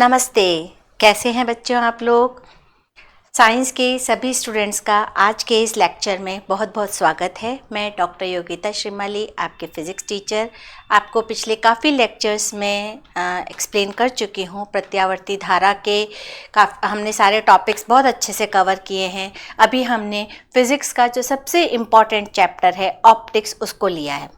नमस्ते, कैसे हैं बच्चों आप लोग। साइंस के सभी स्टूडेंट्स का आज के इस लेक्चर में बहुत बहुत स्वागत है। मैं डॉक्टर योगिता श्रीमाली, आपके फिज़िक्स टीचर। आपको पिछले काफ़ी लेक्चर्स में एक्सप्लेन कर चुकी हूँ। प्रत्यावर्ती धारा के हमने सारे टॉपिक्स बहुत अच्छे से कवर किए हैं। अभी हमने फिज़िक्स का जो सबसे इम्पॉर्टेंट चैप्टर है ऑप्टिक्स, उसको लिया है।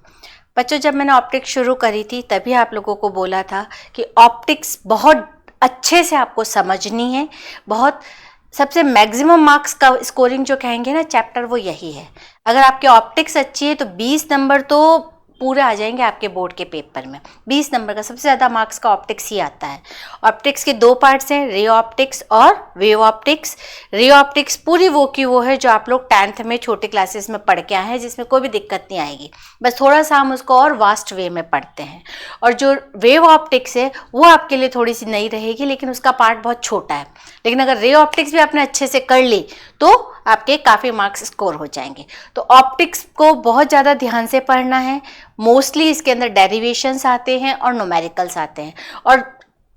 बच्चों, जब मैंने ऑप्टिक्स शुरू करी थी तभी आप लोगों को बोला था कि ऑप्टिक्स बहुत अच्छे से आपको समझनी है। बहुत सबसे मैक्सिमम मार्क्स का स्कोरिंग जो कहेंगे ना चैप्टर, वो यही है। अगर आपकी ऑप्टिक्स अच्छी है तो 20 नंबर तो पूरे आ जाएंगे आपके बोर्ड के पेपर में। 20 नंबर का सबसे ज़्यादा मार्क्स का ऑप्टिक्स ही आता है। ऑप्टिक्स के दो पार्ट्स हैं, रे ऑप्टिक्स और वेव ऑप्टिक्स। रे ऑप्टिक्स पूरी वो की वो है जो आप लोग 10th में छोटे क्लासेस में पढ़ के आए हैं, जिसमें कोई भी दिक्कत नहीं आएगी। बस थोड़ा सा हम उसको और वास्ट वे में पढ़ते हैं। और जो वेव ऑप्टिक्स है वो आपके लिए थोड़ी सी नई रहेगी, लेकिन उसका पार्ट बहुत छोटा है। लेकिन अगर रे ऑप्टिक्स भी आपने अच्छे से कर ली तो आपके काफ़ी मार्क्स स्कोर हो जाएंगे। तो ऑप्टिक्स को बहुत ज़्यादा ध्यान से पढ़ना है। मोस्टली इसके अंदर डेरिवेशंस आते हैं और न्यूमेरिकल्स आते हैं, और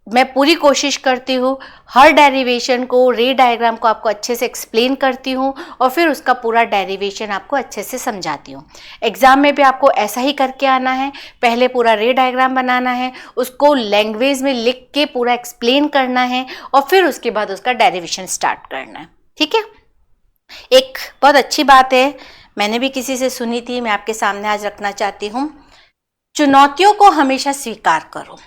मैं पूरी कोशिश करती हूँ हर डेरिवेशन को, रे डायग्राम को आपको अच्छे से एक्सप्लेन करती हूँ और फिर उसका पूरा डेरिवेशन आपको अच्छे से समझाती हूँ। एग्ज़ाम में भी आपको ऐसा ही करके आना है। पहले पूरा रे डायग्राम बनाना है, उसको लैंग्वेज में लिख के पूरा एक्सप्लेन करना है और फिर उसके बाद उसका डेरिवेशन स्टार्ट करना है। ठीक है। एक बहुत अच्छी बात है, मैंने भी किसी से सुनी थी, मैं आपके सामने आज रखना चाहती हूँ। चुनौतियों को हमेशा स्वीकार करो,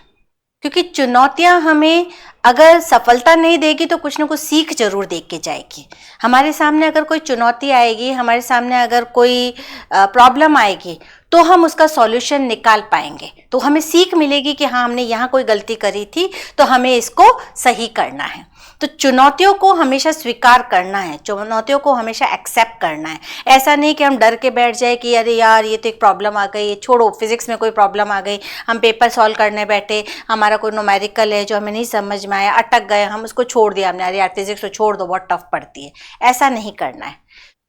क्योंकि चुनौतियां हमें अगर सफलता नहीं देगी तो कुछ ना कुछ सीख जरूर दे के जाएगी। हमारे सामने अगर कोई चुनौती आएगी, हमारे सामने अगर कोई प्रॉब्लम आएगी तो हम उसका सॉल्यूशन निकाल पाएंगे, तो हमें सीख मिलेगी कि हाँ, हमने यहाँ कोई गलती करी थी तो हमें इसको सही करना है। तो चुनौतियों को हमेशा स्वीकार करना है, चुनौतियों को हमेशा एक्सेप्ट करना है। ऐसा नहीं कि हम डर के बैठ जाए कि अरे यार ये तो एक प्रॉब्लम आ गई, छोड़ो, फिजिक्स में कोई प्रॉब्लम आ गई, हम पेपर सॉल्व करने बैठे, हमारा कोई न्यूमेरिकल है जो हमें नहीं समझ में आया, अटक गए, हम उसको छोड़ दिया हमने, अरे यार फिजिक्स तो छोड़ दो, बहुत टफ पड़ती है। ऐसा नहीं करना है।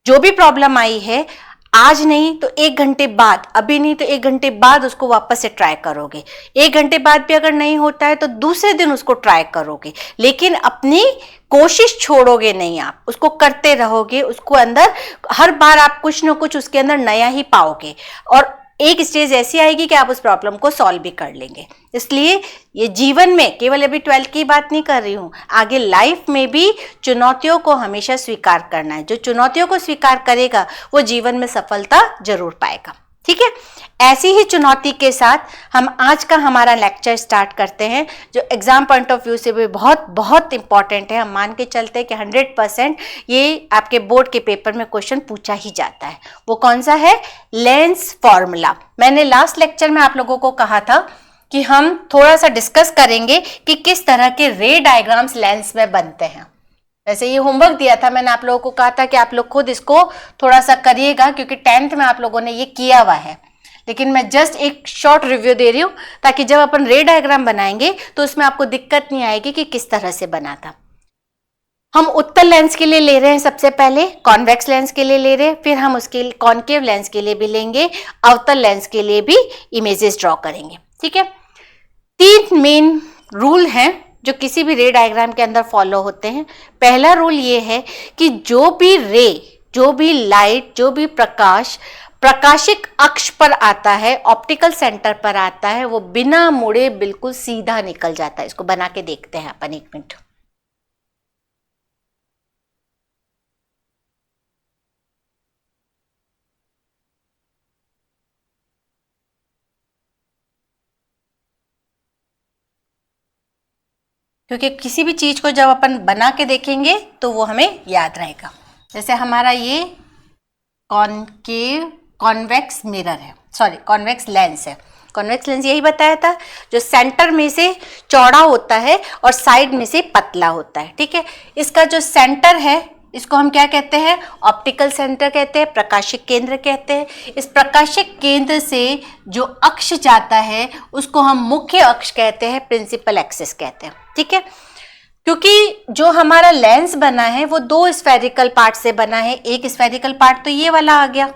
जो भी प्रॉब्लम आई है, आज नहीं तो 1 घंटे बाद, अभी नहीं तो 1 घंटे बाद उसको वापस से ट्राई करोगे। 1 घंटे बाद भी अगर नहीं होता है तो दूसरे दिन उसको ट्राई करोगे, लेकिन अपनी कोशिश छोड़ोगे नहीं, आप उसको करते रहोगे। उसको अंदर हर बार आप कुछ ना कुछ उसके अंदर नया ही पाओगे और एक स्टेज ऐसी आएगी कि आप उस प्रॉब्लम को सॉल्व भी कर लेंगे। इसलिए ये जीवन में, केवल अभी 12th की बात नहीं कर रही हूँ, आगे लाइफ में भी चुनौतियों को हमेशा स्वीकार करना है। जो चुनौतियों को स्वीकार करेगा वो जीवन में सफलता जरूर पाएगा। ठीक है। ऐसी ही चुनौती के साथ हम आज का हमारा लेक्चर स्टार्ट करते हैं, जो एग्जाम पॉइंट ऑफ व्यू से भी बहुत बहुत इंपॉर्टेंट है। हम मान के चलते हैं कि 100% ये आपके बोर्ड के पेपर में क्वेश्चन पूछा ही जाता है। वो कौन सा है? Lens formula. मैंने लास्ट लेक्चर में आप लोगों को कहा था कि हम थोड़ा सा डिस्कस करेंगे कि किस तरह के रे डायग्राम्स लेंस में बनते हैं। वैसे ये होमवर्क दिया था, मैंने आप लोगों को कहा था कि आप लोग खुद इसको थोड़ा सा करिएगा, क्योंकि 10th में आप लोगों ने ये किया हुआ है। लेकिन मैं जस्ट एक शॉर्ट रिव्यू दे रही हूँ ताकि जब अपन रे डायग्राम बनाएंगे तो उसमें आपको दिक्कत नहीं आएगी कि किस तरह से बना था। हम उत्तल लेंस के लिए ले रहे हैं, सबसे पहले कॉन्वेक्स लेंस के लिए ले रहे हैं, फिर हम उसके कॉन्केव लेंस के लिए भी लेंगे, अवतल लेंस के लिए भी इमेजेस ड्रॉ करेंगे। ठीक है। 3 मेन रूल हैं जो किसी भी रे डायग्राम के अंदर फॉलो होते हैं। पहला रूल ये है कि जो भी रे, जो भी लाइट, जो भी प्रकाश प्रकाशिक अक्ष पर आता है, ऑप्टिकल सेंटर पर आता है, वो बिना मुड़े बिल्कुल सीधा निकल जाता है। इसको बना के देखते हैं अपन 1 मिनट। क्योंकि किसी भी चीज को जब अपन बना के देखेंगे तो वो हमें याद रहेगा। जैसे हमारा ये कॉन्वेक्स मिरर है, सॉरी कॉन्वेक्स लेंस है। कॉन्वेक्स लेंस यही बताया था, जो सेंटर में से चौड़ा होता है और साइड में से पतला होता है। ठीक है। इसका जो सेंटर है, इसको हम क्या कहते हैं? ऑप्टिकल सेंटर कहते हैं, प्रकाशिक केंद्र कहते हैं। इस प्रकाशिक केंद्र से जो अक्ष जाता है उसको हम मुख्य अक्ष कहते हैं, प्रिंसिपल एक्सिस कहते हैं। ठीक है। क्योंकि जो हमारा लेंस बना है वो 2 स्फेरिकल पार्ट से बना है। एक स्फेरिकल पार्ट तो ये वाला आ गया,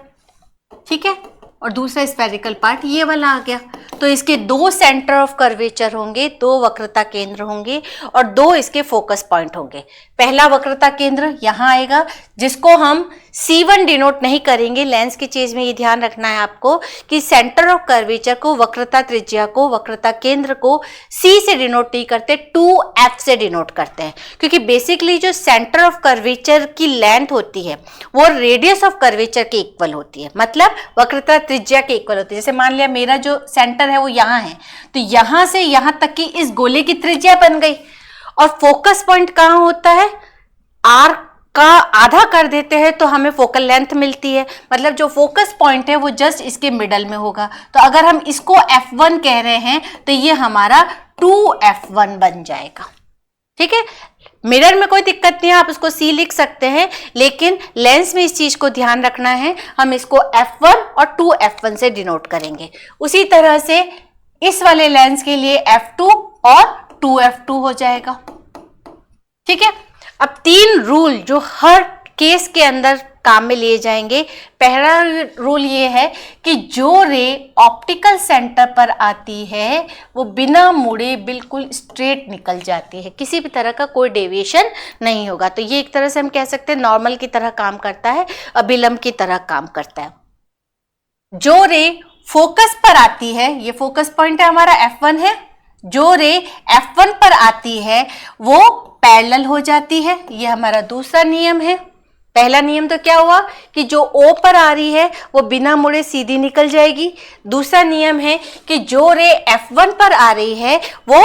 ठीक है, और दूसरा स्फेरिकल पार्ट ये वाला आ गया। तो इसके दो सेंटर ऑफ कर्वेचर होंगे, दो वक्रता केंद्र होंगे और दो इसके फोकस पॉइंट होंगे। पहला वक्रता केंद्र यहाँ आएगा जिसको हम C1 डिनोट नहीं करेंगे। लेंस की चीज में ये ध्यान रखना है आपको कि सेंटर ऑफ कर्वेचर को, वक्रता त्रिज्या को, वक्रता केंद्र को C से डिनोट नहीं करते, 2F से डिनोट करते हैं, क्योंकि बेसिकली जो सेंटर ऑफ कर्वेचर की लेंथ होती है वो रेडियस ऑफ कर्वेचर के इक्वल होती है, मतलब वक्रता त्रिज्या के इक्वल होती है। जैसे मान लिया मेरा जो सेंटर है वो यहाँ है, तो यहाँ से यहाँ तक की इस गोले की त्रिज्या बन गई। और फोकस पॉइंट कहाँ होता है, R का आधा कर देते हैं तो हमें फोकल लेंथ मिलती है, मतलब जो फोकस पॉइंट है वो जस्ट इसके मिडल में होगा। तो अगर हम इसको F1 कह रहे हैं तो ये हमारा 2F1 बन जाएगा। ठीक है, मिरर में कोई दिक्कत नहीं है, आप उसको C लिख सकते हैं, लेकिन लेंस में इस चीज को ध्यान रखना है, हम इसको F1 और 2F1 से डिनोट करेंगे। उसी तरह से इस वाले लेंस के लिए F2 और 2F2 हो जाएगा। ठीक है, अब तीन रूल जो हर केस के अंदर काम में लिए जाएंगे। पहला रूल ये है कि जो रे ऑप्टिकल सेंटर पर आती है वो बिना मुड़े बिल्कुल स्ट्रेट निकल जाती है, किसी भी तरह का कोई डेविएशन नहीं होगा। तो ये एक तरह से हम कह सकते हैं नॉर्मल की तरह काम करता है, अभिलंब की तरह काम करता है। जो रे फोकस पर आती है, ये फोकस पॉइंट है हमारा F1 है, जो रे F1 पर आती है वो पैरेलल हो जाती है। ये हमारा दूसरा नियम है। पहला नियम तो क्या हुआ कि जो O पर आ रही है वो बिना मुड़े सीधी निकल जाएगी। दूसरा नियम है कि जो रे F1 पर आ रही है वो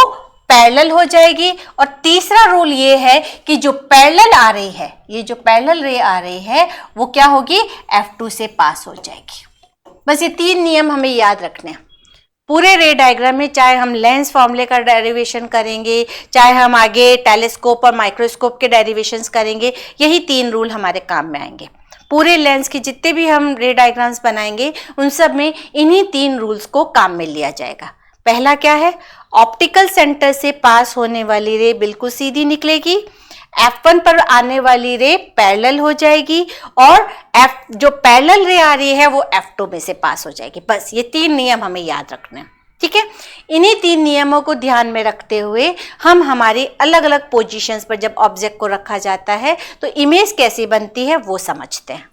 पैरेलल हो जाएगी। और तीसरा रूल ये है कि जो पैरेलल आ रही है, ये जो पैरेलल रे आ रही है वो क्या होगी, F2 से पास हो जाएगी। बस ये तीन नियम हमें याद रखने हैं पूरे रे डायग्राम में, चाहे हम लेंस फॉर्मूले का डेरिवेशन करेंगे, चाहे हम आगे टेलीस्कोप और माइक्रोस्कोप के डेरिवेशंस करेंगे, यही तीन रूल हमारे काम में आएंगे। पूरे लेंस के जितने भी हम रे डायग्राम्स बनाएंगे उन सब में इन्हीं तीन रूल्स को काम में लिया जाएगा। पहला क्या है, ऑप्टिकल सेंटर से पास होने वाली रे बिल्कुल सीधी निकलेगी, F1 पर आने वाली रे पैरेलल हो जाएगी और जो पैरेलल रे आ रही है वो F2 में से पास हो जाएगी। बस ये तीन नियम हमें याद रखने हैं। ठीक है, इन्हीं तीन नियमों को ध्यान में रखते हुए हम हमारी अलग अलग पोजीशंस पर जब ऑब्जेक्ट को रखा जाता है तो इमेज कैसी बनती है वो समझते हैं।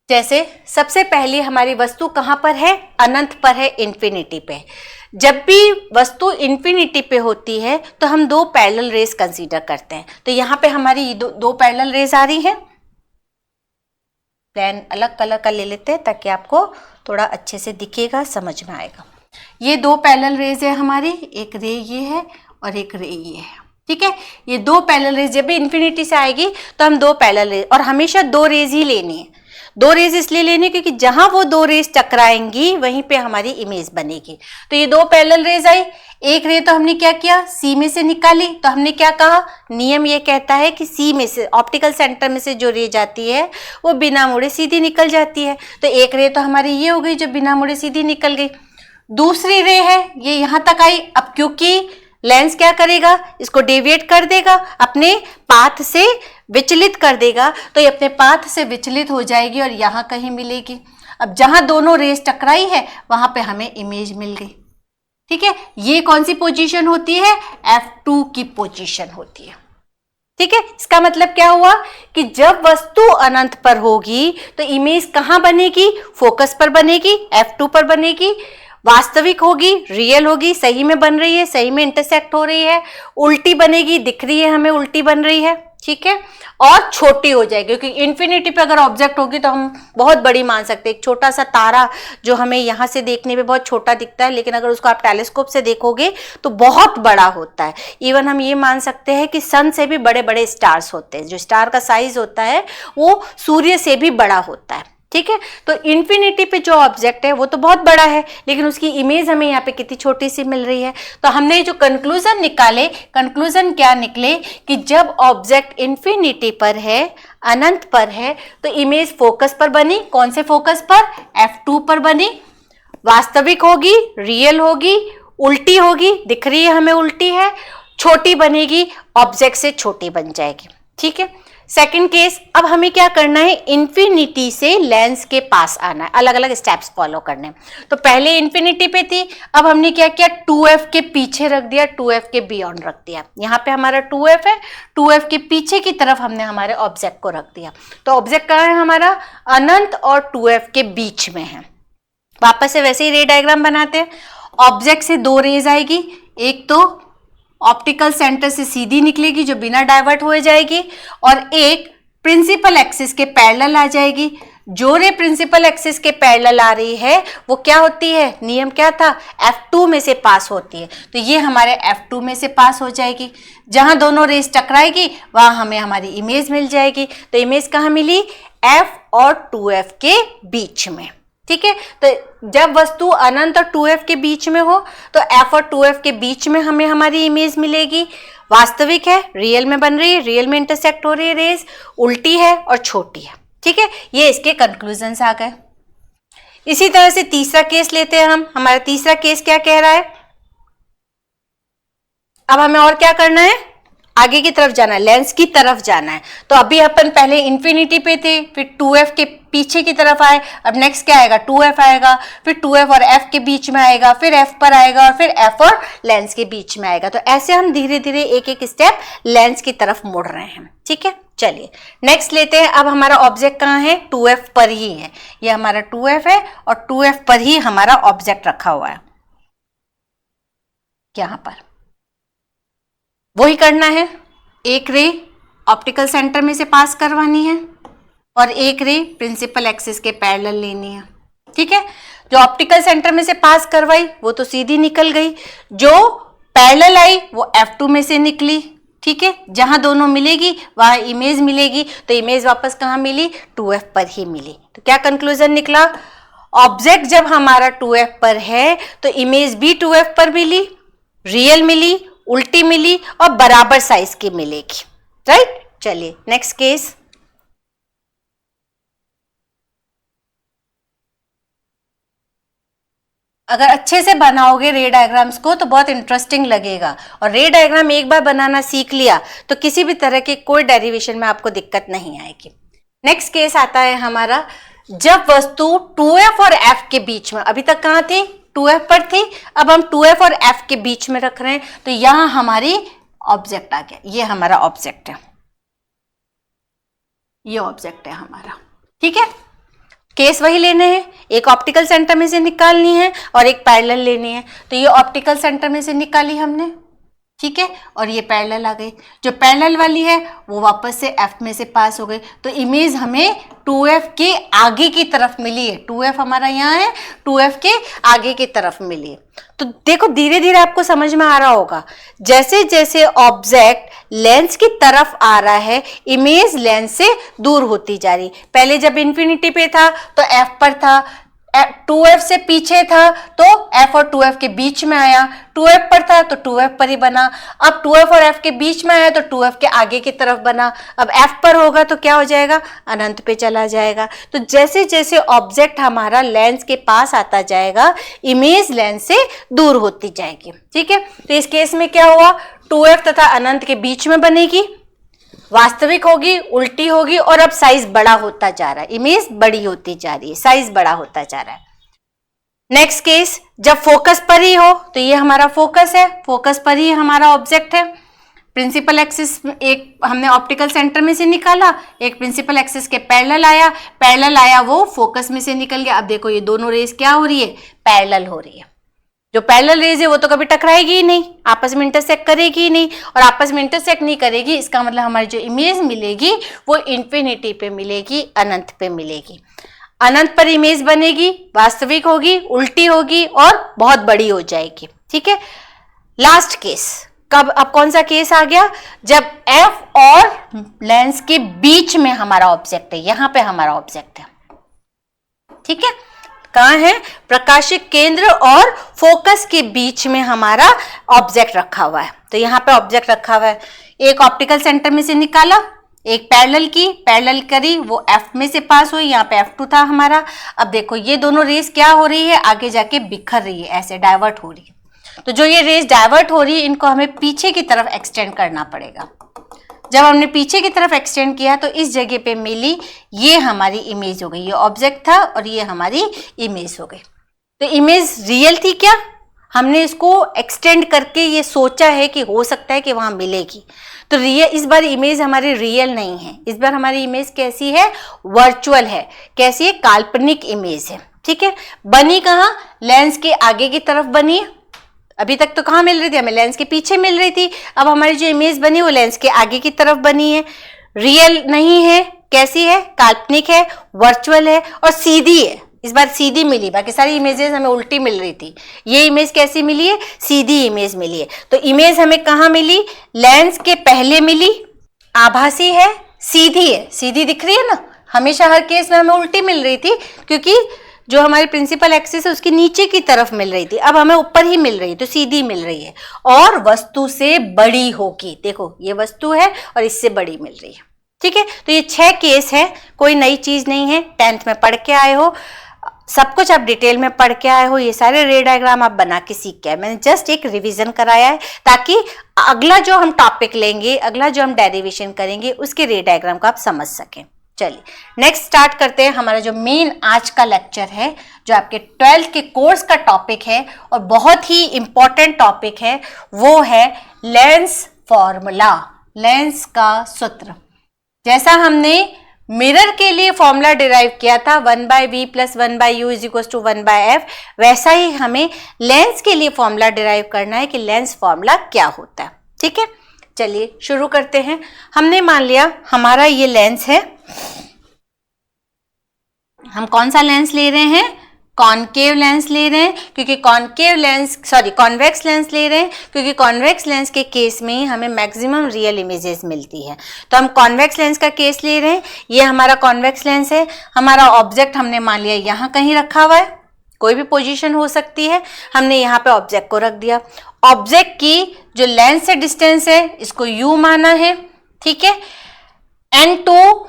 जैसे सबसे पहले हमारी वस्तु कहाँ पर है, अनंत पर है, इन्फिनिटी पे। जब भी वस्तु इन्फिनिटी पे होती है तो हम दो पैरेलल रेज कंसीडर करते हैं। तो यहाँ पे हमारी दो पैरेलल रेज आ रही हैं। प्लेन अलग कलर का ले लेते हैं ताकि आपको थोड़ा अच्छे से दिखेगा, समझ में आएगा। ये दो पैरेलल रेज है हमारी, एक रे ये है और एक रे ये है। ठीक है, ये दो पैरेलल रेज जब भी इन्फिनिटी से आएगी तो हम दो पैरेलल रेज, और हमेशा दो रेज ही लेनी है। दो रेज इसलिए लेनी क्योंकि जहां वो दो रेज टकराएंगी वहीं पे हमारी इमेज बनेगी। तो ये दो पैरेलल रेज आई, एक रे तो हमने क्या किया, सी में से निकाली। तो हमने क्या कहा, नियम ये कहता है कि सी में से, ऑप्टिकल सेंटर में से जो रे जाती है वो बिना मुड़े सीधी निकल जाती है। तो एक रे तो हमारी ये हो गई जो बिना मुड़े सीधी निकल गई। दूसरी रे है ये यहां तक आई। अब क्योंकि लेंस क्या करेगा, इसको डेविएट कर देगा, अपने पाथ से विचलित कर देगा, तो ये अपने पाथ से विचलित हो जाएगी और यहाँ कहीं मिलेगी। अब जहां दोनों रेस टकराई है वहां पे हमें इमेज मिल गई। ठीक है, ये कौन सी पोजीशन होती है, F2 की पोजीशन होती है। ठीक है, इसका मतलब क्या हुआ कि जब वस्तु अनंत पर होगी तो इमेज कहाँ बनेगी, फोकस पर बनेगी, F2 पर बनेगी। वास्तविक होगी, रियल होगी, सही में बन रही है, सही में इंटरसेक्ट हो रही है। उल्टी बनेगी, दिख रही है हमें उल्टी बन रही है। ठीक है, और छोटी हो जाएगी क्योंकि इन्फिनिटी पे अगर ऑब्जेक्ट होगी तो हम बहुत बड़ी मान सकते हैं। एक छोटा सा तारा जो हमें यहाँ से देखने में बहुत छोटा दिखता है, लेकिन अगर उसको आप टेलीस्कोप से देखोगे तो बहुत बड़ा होता है। इवन हम ये मान सकते हैं कि सन से भी बड़े बड़े स्टार्स होते हैं। जो स्टार का साइज होता है वो सूर्य से भी बड़ा होता है। ठीक है, तो इन्फिनिटी पे जो ऑब्जेक्ट है वो तो बहुत बड़ा है, लेकिन उसकी इमेज हमें यहाँ पे कितनी छोटी सी मिल रही है। तो हमने जो कंक्लूजन निकाले, कंक्लूजन क्या निकले कि जब ऑब्जेक्ट इन्फिनिटी पर है, अनंत पर है, तो इमेज फोकस पर बनी। कौन से फोकस पर, F2 पर बनी। वास्तविक होगी, रियल होगी, उल्टी होगी, दिख रही है हमें उल्टी है, छोटी बनेगी, ऑब्जेक्ट से छोटी बन जाएगी। ठीक है। सेकंड केस, अब हमें क्या करना है, इन्फिनिटी से लेंस के पास आना है, अलग अलग स्टेप्स फॉलो करने हैं। तो पहले इन्फिनिटी पे थी, अब हमने क्या किया, 2f के पीछे रख दिया, 2f के बियॉन्ड रख दिया। यहाँ पे हमारा 2f है, 2f के पीछे की तरफ हमने हमारे ऑब्जेक्ट को रख दिया। तो ऑब्जेक्ट कहाँ है हमारा, अनंत और 2f के बीच में है। वापस से वैसे ही रे डायग्राम बनाते हैं। ऑब्जेक्ट से दो रेज आएगी, एक तो ऑप्टिकल सेंटर से सीधी निकलेगी जो बिना डाइवर्ट हो जाएगी, और एक प्रिंसिपल एक्सिस के पैरेलल आ जाएगी। जो रे प्रिंसिपल एक्सिस के पैरेलल आ रही है वो क्या होती है, नियम क्या था, F2 में से पास होती है। तो ये हमारे F2 में से पास हो जाएगी। जहां दोनों रेस टकराएगी वहां हमें हमारी इमेज मिल जाएगी। तो इमेज कहाँ मिली, F और 2F के बीच में। ठीक है, तो जब वस्तु अनंत और 2f के बीच में हो तो f और 2f के बीच में हमें हमारी इमेज मिलेगी। वास्तविक है, रियल में बन रही है, रियल में इंटरसेक्ट हो रही है रेज, उल्टी है और छोटी है। ठीक है, ये इसके कंक्लूजन्स आ गए। इसी तरह से तीसरा केस लेते हैं हम। हमारा तीसरा केस क्या कह रहा है, अब हमें और क्या करना है, आगे की तरफ जाना है, लेंस की तरफ जाना है। तो अभी अपन पहले इंफिनिटी पे थे, फिर 2f के पीछे की तरफ आए, अब नेक्स्ट क्या आएगा, 2f आएगा, फिर 2f और f के बीच में आएगा, फिर f पर आएगा, और फिर f और लेंस के बीच में आएगा। तो ऐसे हम धीरे धीरे एक एक स्टेप लेंस की तरफ मुड़ रहे हैं। ठीक है, चलिए नेक्स्ट लेते हैं। अब हमारा ऑब्जेक्ट कहाँ है, 2f पर ही है। ये हमारा 2f है और 2f पर ही हमारा ऑब्जेक्ट रखा हुआ है। यहां पर वही करना है, एक रे ऑप्टिकल सेंटर में से पास करवानी है और एक रे प्रिंसिपल एक्सिस के पैरेलल लेनी है। ठीक है, जो ऑप्टिकल सेंटर में से पास करवाई वो तो सीधी निकल गई, जो पैरेलल आई वो F2 में से निकली। ठीक है, जहां दोनों मिलेगी वहां इमेज मिलेगी। तो इमेज वापस कहां मिली, 2f पर ही मिली। तो क्या कंक्लूजन निकला, ऑब्जेक्ट जब हमारा 2f पर है तो इमेज भी 2f पर मिली, रियल मिली, उल्टी मिली और बराबर साइज की मिलेगी। राइट, चलिए नेक्स्ट केस। अगर अच्छे से बनाओगे रे डायग्राम्स को तो बहुत इंटरेस्टिंग लगेगा, और रे डायग्राम एक बार बनाना सीख लिया तो किसी भी तरह की कोई डेरिवेशन में आपको दिक्कत नहीं आएगी। नेक्स्ट केस आता है हमारा, जब वस्तु 2f और f के बीच में, अभी तक कहां थी, 2f पर थी, अब हम 2f और f के बीच में रख रहे हैं। तो यहां हमारी ऑब्जेक्ट आ गया, ये हमारा ऑब्जेक्ट है, ये ऑब्जेक्ट है हमारा। ठीक है, केस वही लेने हैं, एक ऑप्टिकल सेंटर में से निकालनी है और एक पैरेलल लेनी है। तो ये ऑप्टिकल सेंटर में से निकाली हमने, ठीक है, और ये पैरेलल आ गई। जो पैरेलल वाली है वो वापस से f में से पास हो गई। तो इमेज हमें 2f के आगे की तरफ मिली है, 2f हमारा यहाँ है, 2f के आगे की तरफ मिली है। तो देखो धीरे धीरे आपको समझ में आ रहा होगा, जैसे जैसे ऑब्जेक्ट लेंस की तरफ आ रहा है इमेज लेंस से दूर होती जा रही। पहले जब इंफिनिटी पे था तो f पर था, 2f से पीछे था तो f और 2f के बीच में आया, 2f पर था तो 2f पर ही बना। अब 2f और f के बीच में आया तो 2f के आगे की तरफ बना। अब f पर होगा तो क्या हो जाएगा, अनंत पे चला जाएगा। तो जैसे जैसे ऑब्जेक्ट हमारा लेंस के पास आता जाएगा इमेज लेंस से दूर होती जाएगी। ठीक है, तो इस केस में क्या हुआ, 2f तथा अनंत के बीच में बनेगी, वास्तविक होगी, उल्टी होगी, और अब साइज बड़ा होता जा रहा है, इमेज बड़ी होती जा रही है, साइज बड़ा होता जा रहा है। नेक्स्ट केस, जब फोकस पर ही हो, तो ये हमारा फोकस है, फोकस पर ही हमारा ऑब्जेक्ट है। प्रिंसिपल एक्सिस एक हमने ऑप्टिकल सेंटर में से निकाला, एक प्रिंसिपल एक्सिस के पैरेलल आया, वो फोकस में से निकल गया। अब देखो ये दोनों रेस क्या हो रही है, पैरेलल हो रही है। जो पैरेलल रेज है वो तो कभी टकराएगी ही नहीं, आपस में इंटरसेक्ट करेगी ही नहीं, और आपस में इंटरसेक्ट नहीं करेगी, इसका मतलब हमारी जो इमेज मिलेगी वो इन्फिनिटी पे मिलेगी, अनंत पे मिलेगी। अनंत पर इमेज बनेगी, वास्तविक होगी, उल्टी होगी और बहुत बड़ी हो जाएगी। ठीक है, लास्ट केस कब, अब कौन सा केस आ गया, जब f और लेंस के बीच में हमारा ऑब्जेक्ट है, यहां पे हमारा ऑब्जेक्ट है। ठीक है, कहाँ है, प्रकाशिक केंद्र और फोकस के बीच में हमारा ऑब्जेक्ट रखा हुआ है। तो यहाँ पे ऑब्जेक्ट रखा हुआ है, एक ऑप्टिकल सेंटर में से निकाला, एक पैरेलल करी, वो f में से पास हुई, यहाँ पे F2 था हमारा। अब देखो ये दोनों रेस क्या हो रही है, आगे जाके बिखर रही है, ऐसे डाइवर्ट हो रही है। तो जो ये रेस डाइवर्ट हो रही है इनको हमें पीछे की तरफ एक्सटेंड करना पड़ेगा। जब हमने पीछे की तरफ एक्सटेंड किया तो इस जगह पे मिली, ये हमारी इमेज हो गई। ये ऑब्जेक्ट था और ये हमारी इमेज हो गई। तो इमेज रियल थी क्या? हमने इसको एक्सटेंड करके ये सोचा है कि हो सकता है कि वहां मिलेगी। तो रियल, इस बार इमेज हमारी रियल नहीं है, इस बार हमारी इमेज कैसी है? वर्चुअल है। कैसी है? काल्पनिक इमेज है। ठीक है। बनी कहाँ? लेंस के आगे की तरफ बनी। अभी तक तो कहाँ मिल रही थी हमें? लेंस के पीछे मिल रही थी। अब हमारी जो इमेज बनी वो लेंस के आगे की तरफ बनी है। रियल नहीं है। कैसी है? काल्पनिक है, वर्चुअल है और सीधी है। इस बार सीधी मिली, बाकी सारी इमेजेस हमें उल्टी मिल रही थी। ये इमेज कैसी मिली है? सीधी इमेज मिली है। तो इमेज हमें कहाँ मिली? लेंस के पहले मिली, आभासी है, सीधी है। सीधी दिख रही है ना? हमेशा हर केस में हमें उल्टी मिल रही थी, क्योंकि जो हमारी प्रिंसिपल एक्सिस है उसकी नीचे की तरफ मिल रही थी, अब हमें ऊपर ही मिल रही है, तो सीधी मिल रही है और वस्तु से बड़ी होगी। देखो ये वस्तु है और इससे बड़ी मिल रही है। ठीक है। तो ये 6 केस है, कोई नई चीज नहीं है, 10th में पढ़ के आए हो, सब कुछ आप डिटेल में पढ़ के आए हो। ये सारे रे डायग्राम आप बना के सीख के आए। मैंने जस्ट एक रिवीजन कराया है ताकि अगला जो हम टॉपिक लेंगे, अगला जो हम डेरिवेशन करेंगे, उसके रे डायग्राम को आप समझ सकें। चलिए नेक्स्ट स्टार्ट करते हैं। हमारा जो मेन आज का लेक्चर है, जो आपके 12th के कोर्स का टॉपिक है और बहुत ही इंपॉर्टेंट टॉपिक है, वो है लेंस फॉर्मूला, लेंस का सूत्र। जैसा हमने मिरर के लिए फॉर्मूला डिराइव किया था 1/v + 1/u = 1/f, वैसा ही हमें लेंस के लिए फॉर्मूला डिराइव करना है कि लेंस फॉर्मूला क्या होता है। ठीक है। चलिए शुरू करते हैं। हमने मान लिया हमारा ये लेंस है। हम कौन सा लेंस ले रहे हैं? कॉनकेव लेंस ले रहे हैं, क्योंकि कॉन्वेक्स लेंस ले रहे हैं, क्योंकि कॉन्वेक्स लेंस के केस में हमें मैक्सिमम रियल इमेजेस मिलती है। तो हम कॉन्वेक्स लेंस का केस ले रहे हैं। ये हमारा कॉन्वेक्स लेंस है। हमारा ऑब्जेक्ट हमने मान लिया यहाँ कहीं रखा हुआ है, कोई भी पोजीशन हो सकती है। हमने यहाँ पे ऑब्जेक्ट को रख दिया। ऑब्जेक्ट की जो लेंस से डिस्टेंस है इसको u माना है। ठीक है। n2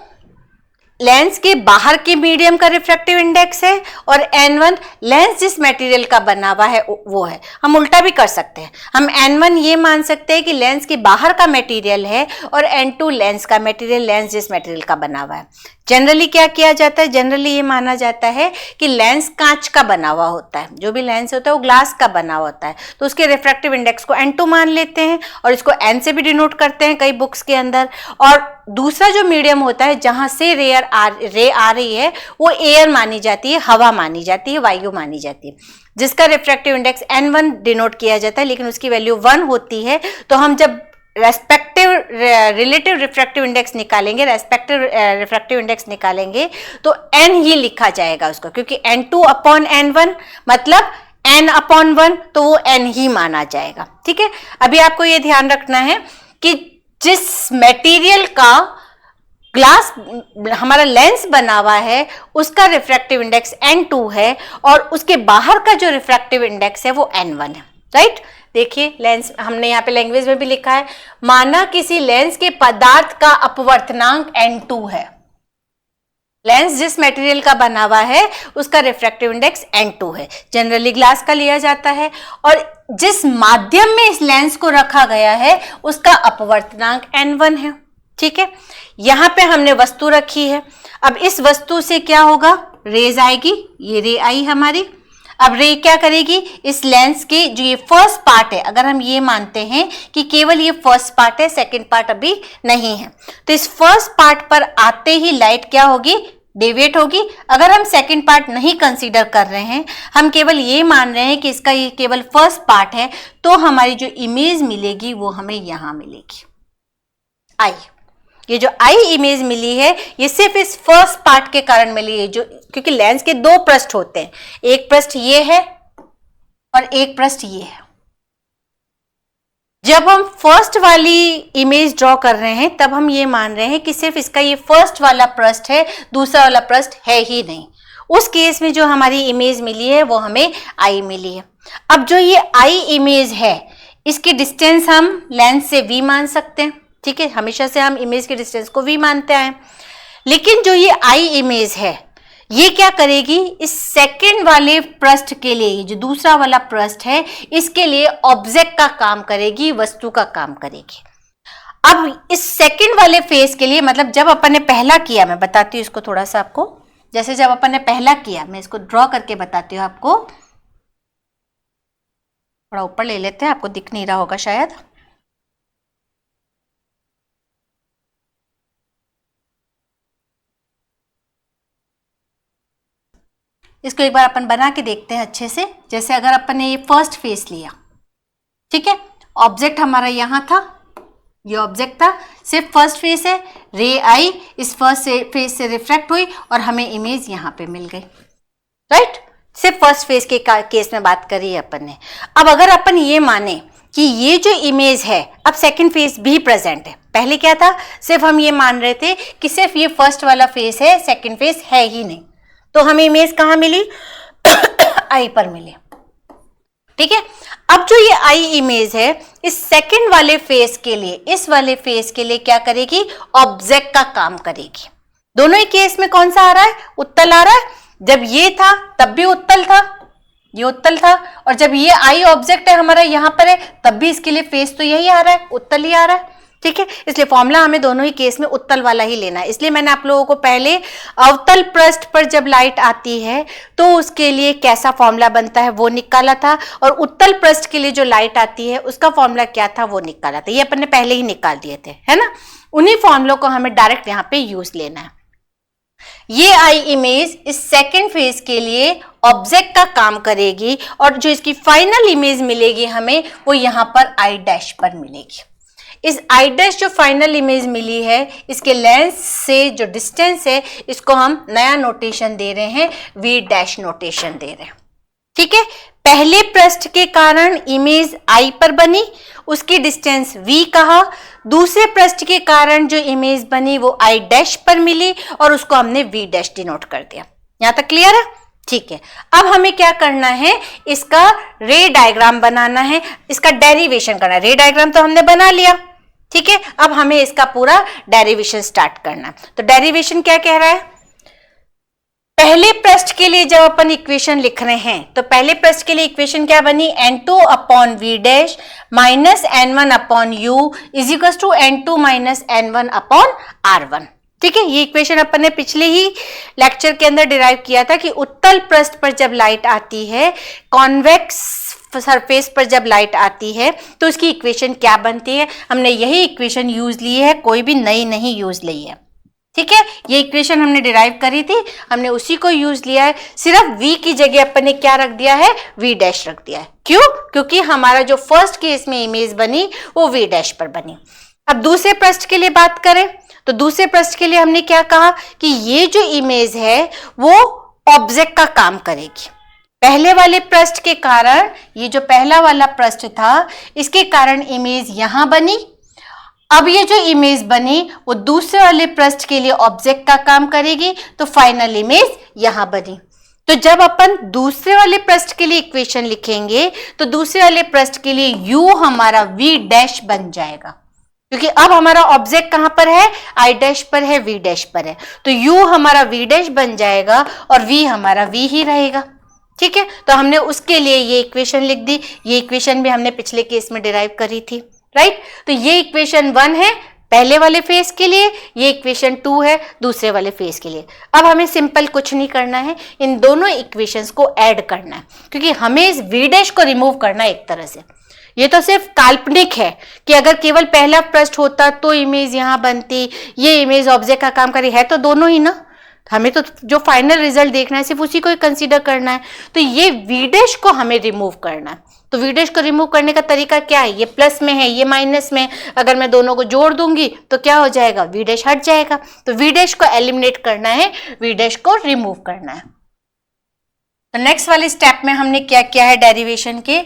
लेंस के बाहर के मीडियम का रिफ्रैक्टिव इंडेक्स है और n1 लेंस जिस मटेरियल का बना हुआ है वो है। हम उल्टा भी कर सकते हैं, हम n1 ये मान सकते हैं कि लेंस के बाहर का मटेरियल है और n2 लेंस का मटेरियल, लेंस जिस मटेरियल का बना हुआ है। जनरली क्या किया जाता है? जनरली ये माना जाता है कि लेंस कांच का बना हुआ होता है, जो भी लेंस होता है वो ग्लास का बना हुआ होता है, तो उसके रिफ्रैक्टिव इंडेक्स को n2 मान लेते हैं और इसको n से भी डिनोट करते हैं कई बुक्स के अंदर। और दूसरा जो मीडियम होता है जहां से रे आ रही है वो एयर मानी जाती है, हवा मानी जाती है, वायु मानी जाती है, जिसका रिफ्रैक्टिव इंडेक्स n1 डिनोट किया जाता है, लेकिन उसकी वैल्यू 1 होती है। तो हम जब रिलेटिव रिफ्रैक्टिव इंडेक्स निकालेंगे, रिफ्रैक्टिव इंडेक्स निकालेंगे तो n ही लिखा जाएगा उसको, क्योंकि n2/n1 मतलब n/1, तो वो n ही माना जाएगा। ठीक है। अभी आपको ये ध्यान रखना है कि जिस मटेरियल का ग्लास हमारा लेंस बना हुआ है उसका रिफ्रैक्टिव इंडेक्स n2 है और उसके बाहर का जो रिफ्रैक्टिव इंडेक्स है वो n1 है। राइट। देखिए लेंस हमने यहाँ पे लैंग्वेज में भी लिखा है, माना किसी लेंस के पदार्थ का अपवर्तनांक n2 है। लेंस जिस मटेरियल का बना हुआ है उसका रिफ्रैक्टिव इंडेक्स n2 है, जनरली ग्लास का लिया जाता है, और जिस माध्यम में इस लेंस को रखा गया है उसका अपवर्तनांक n1 है। ठीक है। यहां पे हमने वस्तु रखी है। अब इस वस्तु से क्या होगा? रेज आएगी, ये रे आई हमारी। अब रे क्या करेगी? इस लेंस के जो ये फर्स्ट पार्ट है, अगर हम ये मानते हैं कि केवल ये फर्स्ट पार्ट है, सेकंड पार्ट अभी नहीं है, तो इस फर्स्ट पार्ट पर आते ही लाइट क्या होगी? डेविएट होगी। अगर हम सेकंड पार्ट नहीं कंसीडर कर रहे हैं, हम केवल ये मान रहे हैं कि इसका ये केवल फर्स्ट पार्ट है, तो हमारी जो इमेज मिलेगी वो हमें यहां मिलेगी, आई। ये जो आई इमेज मिली है ये सिर्फ इस फर्स्ट पार्ट के कारण मिली है, जो क्योंकि लेंस के 2 पृष्ठ होते हैं, एक पृष्ठ ये है और एक पृष्ठ ये है। जब हम फर्स्ट वाली इमेज ड्रॉ कर रहे हैं तब हम ये मान रहे हैं कि सिर्फ इसका ये फर्स्ट वाला पृष्ठ है, दूसरा वाला पृष्ठ है ही नहीं। उस केस में जो हमारी इमेज मिली है वो हमें आई मिली है। अब जो ये आई इमेज है इसकी डिस्टेंस हम लेंस से v मान सकते हैं। ठीक है। हमेशा से हम इमेज के डिस्टेंस को v मानते हैं, लेकिन जो ये आई इमेज है ये क्या करेगी? इस सेकंड वाले पृष्ठ के लिए, जो दूसरा वाला पृष्ठ है, इसके लिए ऑब्जेक्ट का काम करेगी, वस्तु का काम करेगी। अब इस सेकंड वाले फेज के लिए, मतलब जब अपन ने पहला किया, मैं बताती हूँ इसको थोड़ा सा आपको, जैसे जब अपन ने पहला किया, मैं इसको ड्रॉ करके बताती हूँ आपको, थोड़ा ऊपर ले लेते हैं, आपको दिख नहीं रहा होगा शायद। इसको एक बार अपन बना के देखते हैं अच्छे से। जैसे अगर अपन ने ये फर्स्ट फेस लिया, ठीक है, ऑब्जेक्ट हमारा यहां था, ये ऑब्जेक्ट था, सिर्फ फर्स्ट फेस है, रे आई इस फर्स्ट फेस से रिफ्लेक्ट हुई और हमें इमेज यहां पे मिल गई, राइट। सिर्फ फर्स्ट फेस के केस में बात करी है अपन ने। अब अगर अपन ये माने कि ये जो इमेज है, अब सेकंड फेस भी प्रेजेंट है, पहले क्या था, सिर्फ हम ये मान रहे थे कि सिर्फ ये फर्स्ट वाला फेस है, सेकंड फेस है ही नहीं, तो हमें इमेज कहां मिली, आई पर मिली, ठीक है। अब जो ये आई इमेज है, इस सेकंड वाले फेस के लिए, इस वाले फेस के लिए क्या करेगी, ऑब्जेक्ट का काम करेगी। दोनों ही केस में कौन सा आ रहा है, उत्तल आ रहा है। जब ये था तब भी उत्तल था, ये उत्तल था, और जब ये आई ऑब्जेक्ट है हमारा यहां पर है, तब भी इसके लिए फेस तो यही आ रहा है, उत्तल ही आ रहा है, ठीक है। इसलिए फॉर्मूला हमें दोनों ही केस में उत्तल वाला ही लेना है। इसलिए मैंने आप लोगों को पहले अवतल पृष्ठ पर जब लाइट आती है तो उसके लिए कैसा फॉर्मूला बनता है वो निकाला था, और उत्तल पृष्ठ के लिए जो लाइट आती है उसका फॉर्मूला क्या था वो निकाला था। ये अपन ने पहले ही निकाल दिए थे, है ना। उन्हीं फॉर्मूलों को हमें डायरेक्ट यहाँ पे यूज लेना है। ये आई इमेज इस सेकेंड फेज के लिए ऑब्जेक्ट का काम करेगी, और जो इसकी फाइनल इमेज मिलेगी हमें, वो यहां पर आई डैश पर मिलेगी। इस आई डैश जो फाइनल इमेज मिली है, इसके लेंस से जो डिस्टेंस है, इसको हम नया नोटेशन दे रहे हैं, वी डैश नोटेशन दे रहे हैं, ठीक है। पहले पृष्ठ के कारण इमेज आई पर बनी, उसकी डिस्टेंस v कहा। दूसरे पृष्ठ के कारण जो इमेज बनी वो आई डैश पर मिली, और उसको हमने v डैश डिनोट कर दिया। यहां तक क्लियर है, ठीक है। अब हमें क्या करना है, इसका रे डायग्राम बनाना है, इसका डेरिवेशन करना है। रे डायग्राम तो हमने बना लिया, ठीक है। अब हमें इसका पूरा डेरिवेशन स्टार्ट करना है। तो डेरिवेशन क्या कह रहा है, पहले पृष्ठ के लिए जब अपन इक्वेशन लिख रहे हैं, तो पहले पृष्ठ के लिए इक्वेशन क्या बनी, n2 upon v dash minus n1 upon u is equal to n2 minus n1 upon r1, ठीक है। ये इक्वेशन अपन ने पिछले ही लेक्चर के अंदर डिराइव किया था कि उत्तल पृष्ठ पर जब लाइट आती है, कॉन्वेक्स सरफेस पर जब लाइट आती है, तो उसकी इक्वेशन क्या बनती है। हमने यही इक्वेशन यूज ली है, कोई भी नई नहीं यूज ली है, ठीक है। ये इक्वेशन हमने डिराइव करी थी, हमने उसी को यूज लिया है। सिर्फ v की जगह अपन ने क्या रख दिया है, v डैश रख दिया है। क्यों, क्योंकि हमारा जो फर्स्ट केस में इमेज बनी वो v डैश पर बनी। अब दूसरे पृष्ठ के लिए बात करें, तो दूसरे पृष्ठ के लिए हमने क्या कहा कि ये जो इमेज है वो ऑब्जेक्ट का काम करेगी। पहले वाले पृष्ठ के कारण, ये जो पहला वाला पृष्ठ था, इसके कारण इमेज यहां बनी। अब ये जो इमेज बनी वो दूसरे वाले पृष्ठ के लिए ऑब्जेक्ट का काम करेगी, तो फाइनल इमेज यहां बनी। तो जब अपन दूसरे वाले पृष्ठ के लिए इक्वेशन लिखेंगे, तो दूसरे वाले पृष्ठ के लिए u हमारा v डैश बन जाएगा, क्योंकि अब हमारा ऑब्जेक्ट कहां पर है, आई डैश पर है, v डैश पर है, तो u हमारा v डैश बन जाएगा और v हमारा v ही रहेगा, ठीक है। तो हमने उसके लिए ये इक्वेशन लिख दी। ये इक्वेशन भी हमने पिछले केस में डिराइव करी थी, राइट। तो ये इक्वेशन 1 है पहले वाले फेस के लिए, ये इक्वेशन 2 है दूसरे वाले फेस के लिए। अब हमें सिंपल कुछ नहीं करना है, इन दोनों इक्वेशंस को ऐड करना है, क्योंकि हमें इस v डैश को रिमूव करना है एक तरह से। ये तो सिर्फ काल्पनिक है कि अगर केवल पहला पृष्ठ होता तो इमेज यहां बनती, ये इमेज ऑब्जेक्ट का काम करी, है तो दोनों ही ना। हमें तो जो फाइनल रिजल्ट देखना है सिर्फ उसी को कंसीडर करना है। तो ये v डैश को हमें रिमूव करना है। तो v डैश को रिमूव करने का तरीका क्या है, ये प्लस में है, ये माइनस में, अगर मैं दोनों को जोड़ दूंगी तो क्या हो जाएगा, v डैश हट जाएगा। तो v डैश को एलिमिनेट करना है, v डैश को रिमूव करना है। तो नेक्स्ट वाले स्टेप में हमने क्या किया है, डेरिवेशन के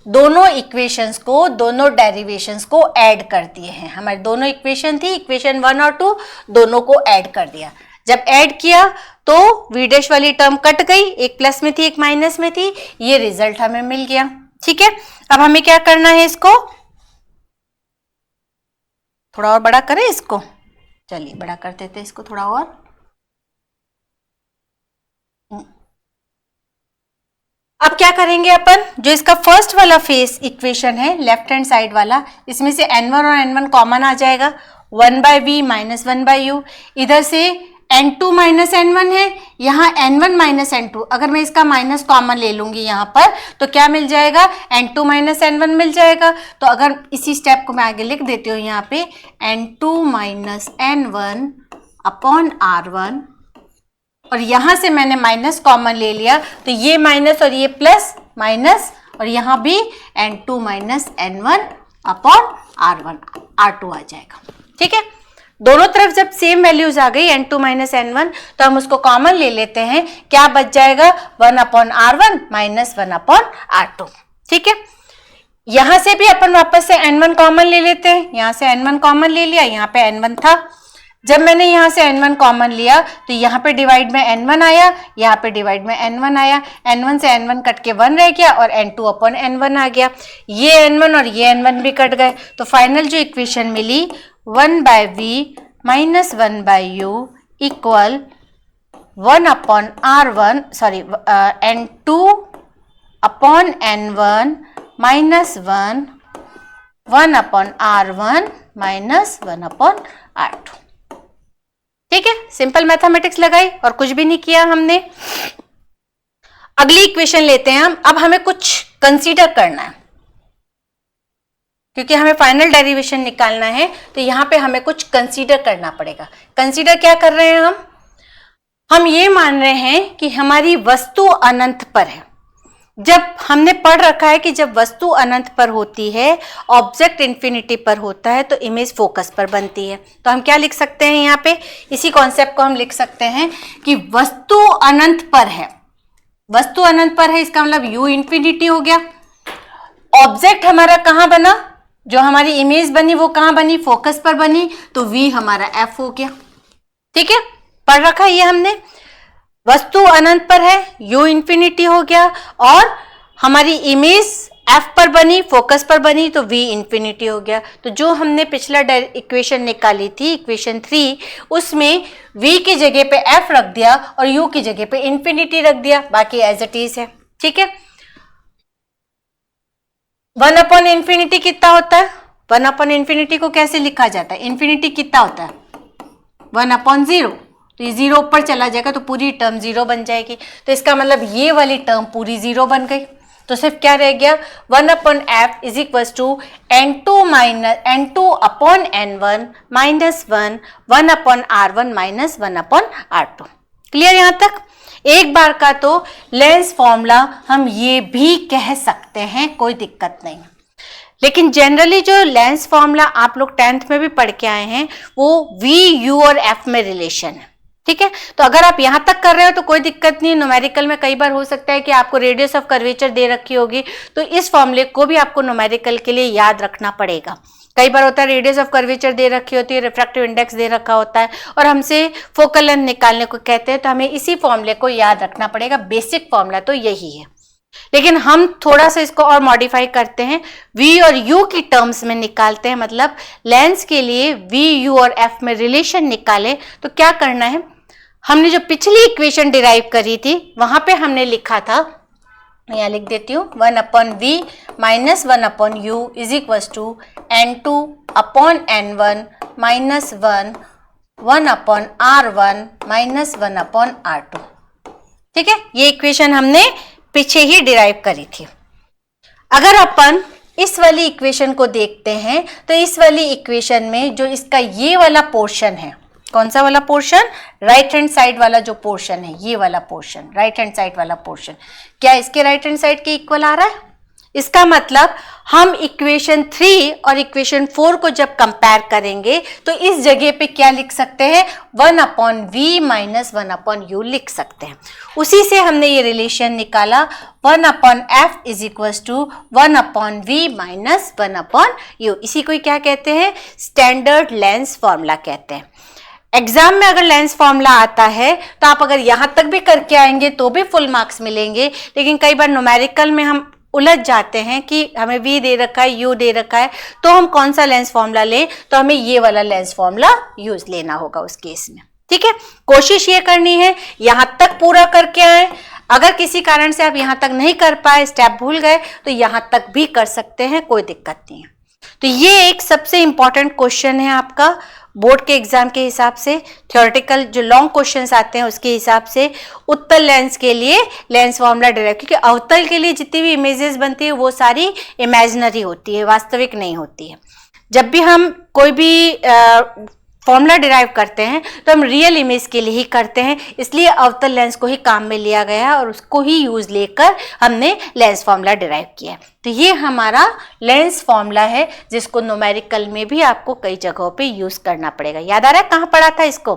दोनों इक्वेशंस को, दोनों डेरिवेशंस को ऐड कर दिए हैं। हमारी दोनों इक्वेशन थी, इक्वेशन 1 और 2, दोनों को ऐड कर दिया। जब ऐड किया तो v डैश वाली टर्म कट गई, एक प्लस में थी एक माइनस में थी, ये रिजल्ट हमें मिल गया, ठीक है। अब हमें क्या करना है, इसको थोड़ा और बड़ा करें, इसको चलिए बड़ा कर देते हैं इसको थोड़ा और। अब क्या करेंगे अपन, जो इसका फर्स्ट वाला फेस इक्वेशन है लेफ्ट हैंड साइड वाला, इसमें से n1 और n1 कॉमन आ जाएगा, 1/v माइनस 1/u। इधर से n2 माइनस n1 है, यहाँ n1 माइनस n2, अगर मैं इसका माइनस कॉमन ले लूंगी यहाँ पर तो क्या मिल जाएगा, n2 माइनस n1 मिल जाएगा। तो अगर इसी स्टेप को मैं आगे लिख देती हूँ यहाँ पे, n2 minus n1 upon r1, और यहां से मैंने माइनस कॉमन ले लिया तो ये माइनस और ये प्लस माइनस, और यहां भी n2 minus n1 upon r1 r2 आ जाएगा। ठीक है, दोनों तरफ जब सेम वैल्यूज आ गई n2 माइनस n1 तो हम उसको कॉमन ले लेते हैं, क्या बच जाएगा, 1 upon r1 minus 1 upon r2। ठीक है, यहां से भी अपन वापस से n1 कॉमन ले लेते हैं, यहां से n1 कॉमन ले लिया, यहाँ पे n1 था, जब मैंने यहाँ से n1 कॉमन लिया तो यहाँ पे डिवाइड में n1 आया, यहाँ पे डिवाइड में n1 आया, n1 से n1 कट के 1 रह गया और n2 अपॉन n1 आ गया, ये n1 और ये n1 भी कट गए, तो फाइनल जो इक्वेशन मिली 1/v minus 1/u equal 1 upon r1 sorry n2 upon n1 minus 1 upon r1 minus 1 upon r2। ठीक है, सिंपल मैथमेटिक्स लगाई और कुछ भी नहीं किया हमने। अगली इक्वेशन लेते हैं हम। अब हमें कुछ कंसीडर करना है, क्योंकि हमें फाइनल डेरिवेशन निकालना है तो यहां पे हमें कुछ कंसीडर करना पड़ेगा। कंसीडर क्या कर रहे हैं हम ये मान रहे हैं कि हमारी वस्तु अनंत पर है। जब हमने पढ़ रखा है कि जब वस्तु अनंत पर होती है, ऑब्जेक्ट इंफिनिटी पर होता है, तो इमेज फोकस पर बनती है। तो हम क्या लिख सकते हैं यहाँ पे, इसी कॉन्सेप्ट को हम लिख सकते हैं कि वस्तु अनंत पर है, वस्तु अनंत पर है इसका मतलब u इंफिनिटी हो गया। ऑब्जेक्ट हमारा कहाँ बना, जो हमारी इमेज बनी वो कहाँ बनी, फोकस पर बनी, तो v हमारा f हो गया। ठीक है, पढ़ रखा है ये हमने, वस्तु अनंत पर है, u इंफिनिटी हो गया, और हमारी इमेज f पर बनी, फोकस पर बनी, तो v इंफिनिटी हो गया। तो जो हमने पिछला इक्वेशन निकाली थी, इक्वेशन 3, उसमें v की जगह पे f रख दिया और u की जगह पे इंफिनिटी रख दिया, बाकी एज इट इज है। ठीक है, 1 अपॉन इंफिनिटी कितना होता है, 1 अपॉन इंफिनिटी को कैसे लिखा जाता है, इंफिनिटी कितना होता है, 1 अपॉन 0, तो ये 0 ऊपर चला जाएगा तो पूरी टर्म 0 बन जाएगी। तो इसका मतलब ये वाली टर्म पूरी 0 बन गई। तो सिर्फ क्या रह गया, 1 upon f is equal to n2 upon n1 minus 1 upon r1 minus 1 upon r2। Clear यहाँ तक? एक बार का तो लेंस फॉर्मूला हम ये भी कह सकते हैं, कोई दिक्कत नहीं। लेकिन जनरली जो लेंस फॉर्मूला आप लोग 10th में भी पढ़ के आए हैं वो v, u और f में रिलेशन है। ठीक है, तो अगर आप यहां तक कर रहे हो तो कोई दिक्कत नहीं। न्यूमेरिकल में कई बार हो सकता है कि आपको रेडियस ऑफ कर्वेचर दे रखी होगी, तो इस फॉर्मूले को भी आपको न्यूमेरिकल के लिए याद रखना पड़ेगा। कई बार होता है रेडियस ऑफ कर्वेचर दे रखी होती है, रिफ्रैक्टिव इंडेक्स दे रखा होता है और हमसे फोकल लेंथ निकालने को कहते हैं, तो हमें इसी फॉर्मूले को याद रखना पड़ेगा। बेसिक फॉर्मूला तो यही है, लेकिन हम थोड़ा सा इसको और मॉडिफाई करते हैं, v और u की टर्म्स में निकालते हैं। मतलब लेंस के लिए v, u और f में रिलेशन निकाले तो क्या करना है, हमने जो पिछली इक्वेशन डिराइव करी थी वहां पे हमने लिखा था, मैं यहाँ लिख देती हूँ, 1 upon v minus 1 upon u is equal to n2 upon n1 minus 1 upon r1 minus 1 upon r2। ठीक है, ये इक्वेशन हमने पीछे ही डिराइव करी थी। अगर अपन इस वाली इक्वेशन को देखते हैं तो इस वाली इक्वेशन में जो इसका ये वाला पोर्शन है, कौन सा वाला पोर्शन, राइट हैंड साइड वाला जो पोर्शन है, ये वाला पोर्शन, राइट हैंड साइड वाला पोर्शन, क्या इसके राइट हैंड साइड के इक्वल आ रहा है? इसका मतलब हम इक्वेशन 3 और इक्वेशन 4 को जब कंपेयर करेंगे तो इस जगह पे क्या लिख सकते हैं, 1 upon v minus 1 upon u लिख सकते हैं। उसी से हमने ये रिलेशन निकाला, 1 upon f is equal to 1 upon v minus 1 upon u. इसी को क्या कहते हैं, स्टैंडर्ड लेंस फॉर्मूला कहते हैं। एग्जाम में अगर लेंस फॉर्मूला आता है तो आप अगर यहां तक भी करके आएंगे तो भी फुल मार्क्स मिलेंगे, लेकिन कई बार न्यूमेरिकल में हम उलझ जाते हैं कि हमें v दे रखा है, u दे रखा है, तो हम कौन सा लेंस फॉर्मूला लें, तो हमें ये वाला लेंस फॉर्मूला यूज लेना होगा उस केस में। ठीक है, कोशिश ये करनी है यहां तक पूरा करके आए। अगर किसी कारण से आप यहाँ तक नहीं कर पाए, स्टेप भूल गए, तो यहाँ तक भी कर सकते हैं, कोई दिक्कत नहीं है। तो ये एक सबसे इंपॉर्टेंट क्वेश्चन है आपका बोर्ड के एग्जाम के हिसाब से, थ्योरेटिकल जो लॉन्ग क्वेश्चंस आते हैं उसके हिसाब से। उत्तल लेंस के लिए लेंस फॉर्मूला डिराइव, क्योंकि अवतल के लिए जितनी भी इमेजेस बनती है वो सारी इमेजिनरी होती है, वास्तविक नहीं होती है। जब भी हम कोई भी फॉर्मूला डिराइव करते हैं तो हम रियल इमेज के लिए ही करते हैं, इसलिए अवतल लेंस को ही काम में लिया गया है और उसको ही यूज लेकर हमने लेंस फॉर्मूला डिराइव किया है। तो ये हमारा लेंस फॉर्मूला है जिसको न्यूमेरिकल में भी आपको कई जगहों पे यूज करना पड़ेगा। याद आ रहा है कहाँ पढ़ा था इसको?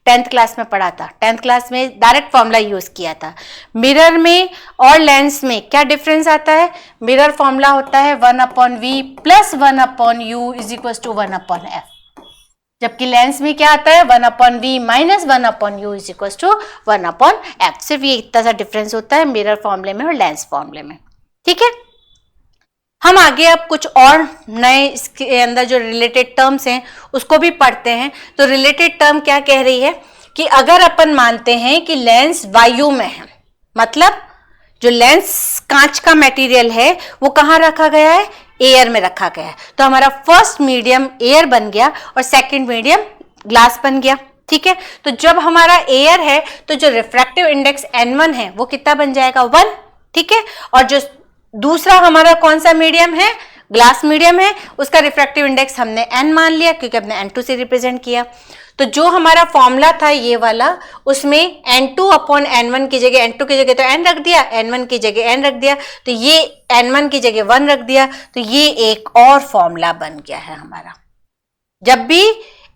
10th क्लास में पढ़ा था। 10th क्लास में डायरेक्ट फॉर्मूला यूज किया था। मिरर में और लेंस में क्या डिफरेंस आता है? मिरर फॉर्मूला होता है 1/v plus 1/u is equal to 1/f, जबकि लेंस में क्या आता है 1/v minus 1/u is equal to 1/f। सिर्फ ये इतना सा डिफरेंस होता है मिरर फॉर्मूले में और लेंस फॉर्मूले में। ठीक है, हम आगे अब कुछ और नए इसके अंदर जो रिलेटेड टर्म्स हैं उसको भी पढ़ते हैं। तो रिलेटेड टर्म क्या कह रही है कि अगर अपन मानते हैं कि लेंस वायु में है, मतलब जो लेंस कांच का मटेरियल है वो कहाँ रखा गया है? एयर में रखा गया है। तो हमारा फर्स्ट मीडियम एयर बन गया और सेकंड मीडियम ग्लास बन गया। ठीक है, तो जब हमारा एयर है तो जो रिफ्रैक्टिव इंडेक्स n1 है वो कितना बन जाएगा? 1। ठीक है, और जो दूसरा हमारा कौन सा मीडियम है? ग्लास मीडियम है, उसका रिफ्रैक्टिव इंडेक्स हमने n मान लिया क्योंकि हमने n2 से रिप्रेजेंट किया। तो जो हमारा फॉर्मूला था ये वाला, उसमें n2/n1 की जगह n2 की जगह तो n रख दिया, n1 की जगह n रख दिया, तो ये n1 की जगह 1 रख दिया, तो ये एक और फॉर्मूला बन गया है हमारा। जब भी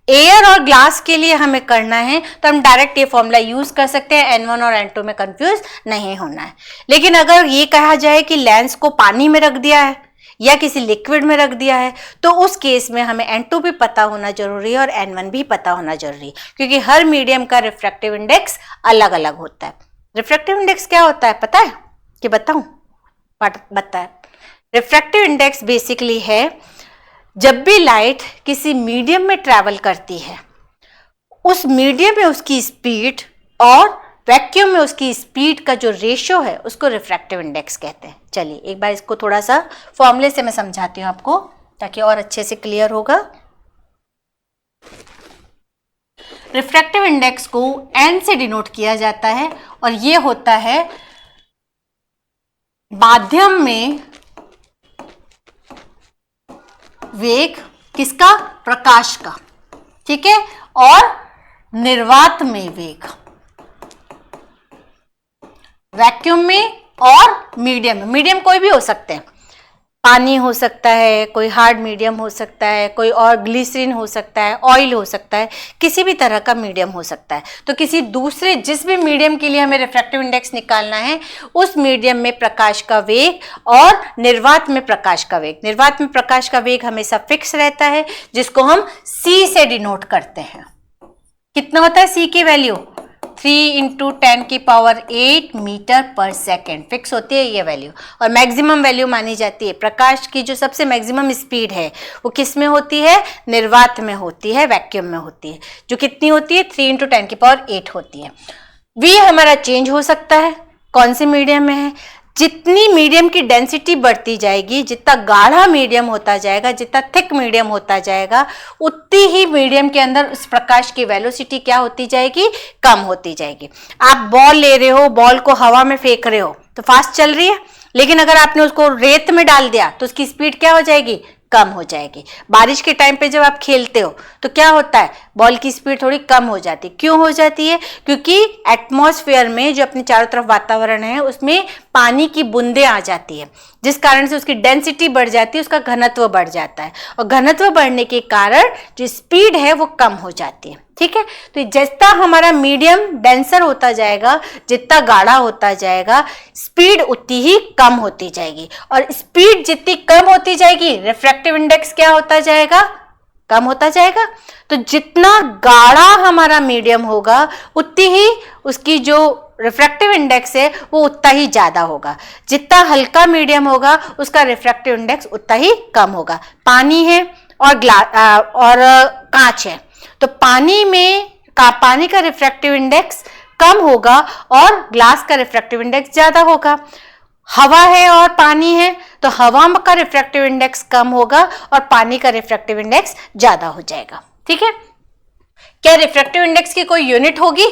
एयर और ग्लास के लिए हमें करना है तो हम डायरेक्ट ये फॉर्मूला यूज कर सकते हैं, n1 और n2 में कंफ्यूज नहीं होना है। लेकिन अगर ये कहा जाए कि लेंस को पानी में रख दिया है या किसी लिक्विड में रख दिया है तो उस केस में हमें n2 भी पता होना जरूरी है और n1 भी पता होना जरूरी है, क्योंकि हर मीडियम का रिफ्रैक्टिव इंडेक्स अलग अलग होता है। रिफ्रैक्टिव इंडेक्स क्या होता है पता है कि बताऊं? बताए, रिफ्रैक्टिव इंडेक्स बेसिकली है जब भी लाइट किसी मीडियम में ट्रैवल करती है, उस मीडियम में उसकी स्पीड और वैक्यूम में उसकी स्पीड का जो रेशियो है उसको रिफ्रैक्टिव इंडेक्स कहते हैं। चलिए एक बार इसको थोड़ा सा फॉर्मूले से मैं समझाती हूँ आपको ताकि और अच्छे से क्लियर होगा। रिफ्रैक्टिव इंडेक्स को n से डिनोट किया जाता है और ये होता है माध्यम में वेग किसका? प्रकाश का। ठीक है, और निर्वात में वेग वैक्यूम में और मीडियम में। मीडियम कोई भी हो सकते हैं, पानी हो सकता है, कोई हार्ड मीडियम हो सकता है, कोई और ग्लिसरीन हो सकता है, ऑयल हो सकता है, किसी भी तरह का मीडियम हो सकता है। तो किसी दूसरे जिस भी मीडियम के लिए हमें रिफ्रैक्टिव इंडेक्स निकालना है उस मीडियम में प्रकाश का वेग और निर्वात में प्रकाश का वेग। निर्वात में प्रकाश का वेग हमेशा फिक्स रहता है जिसको हम c से डिनोट करते हैं। कितना होता है c की वैल्यू? 3 × 10⁸ मीटर पर सेकेंड फिक्स होती है ये वैल्यू, और मैक्सिमम वैल्यू मानी जाती है। प्रकाश की जो सबसे मैक्सिमम स्पीड है वो किस में होती है? निर्वात में होती है, वैक्यूम में होती है, जो कितनी होती है? 3 × 10⁸ होती है। v हमारा चेंज हो सकता है, कौन से मीडियम में है? जितनी मीडियम की डेंसिटी बढ़ती जाएगी, जितना गाढ़ा मीडियम होता जाएगा, जितना थिक मीडियम होता जाएगा, उतनी ही मीडियम के अंदर उस प्रकाश की वेलोसिटी क्या होती जाएगी? कम होती जाएगी। आप बॉल ले रहे हो, बॉल को हवा में फेंक रहे हो तो फास्ट चल रही है, लेकिन अगर आपने उसको रेत में डाल दिया तो उसकी स्पीड क्या हो जाएगी? कम हो जाएगी। बारिश के टाइम पे जब आप खेलते हो तो क्या होता है? बॉल की स्पीड थोड़ी कम हो जाती है। क्यों हो जाती है? क्योंकि एटमॉस्फेयर में जो अपने चारों तरफ वातावरण है उसमें पानी की बूंदें आ जाती है, जिस कारण से उसकी डेंसिटी बढ़ जाती है, उसका घनत्व बढ़ जाता है, और घनत्व बढ़ने के कारण जो स्पीड है वो कम हो जाती है। ठीक है, तो जितना हमारा मीडियम डेंसर होता जाएगा, जितना गाढ़ा होता जाएगा, स्पीड उतनी ही कम होती जाएगी, और स्पीड जितनी कम होती जाएगी रिफ्रैक्टिव इंडेक्स क्या होता जाएगा? कम होता जाएगा। तो जितना गाढ़ा हमारा मीडियम होगा उतनी ही उसकी जो रिफ्रैक्टिव इंडेक्स है वो उतना ही ज्यादा होगा। जितना हल्का मीडियम होगा उसका रिफ्रैक्टिव इंडेक्स उतना ही कम होगा। पानी है और कांच है, तो पानी का रिफ्रैक्टिव इंडेक्स कम होगा और ग्लास का रिफ्रैक्टिव इंडेक्स ज्यादा होगा। हवा है और पानी है तो हवा का रिफ्रैक्टिव इंडेक्स कम होगा और पानी का रिफ्रैक्टिव इंडेक्स ज्यादा हो जाएगा। ठीक है, क्या रिफ्रैक्टिव इंडेक्स की कोई यूनिट होगी?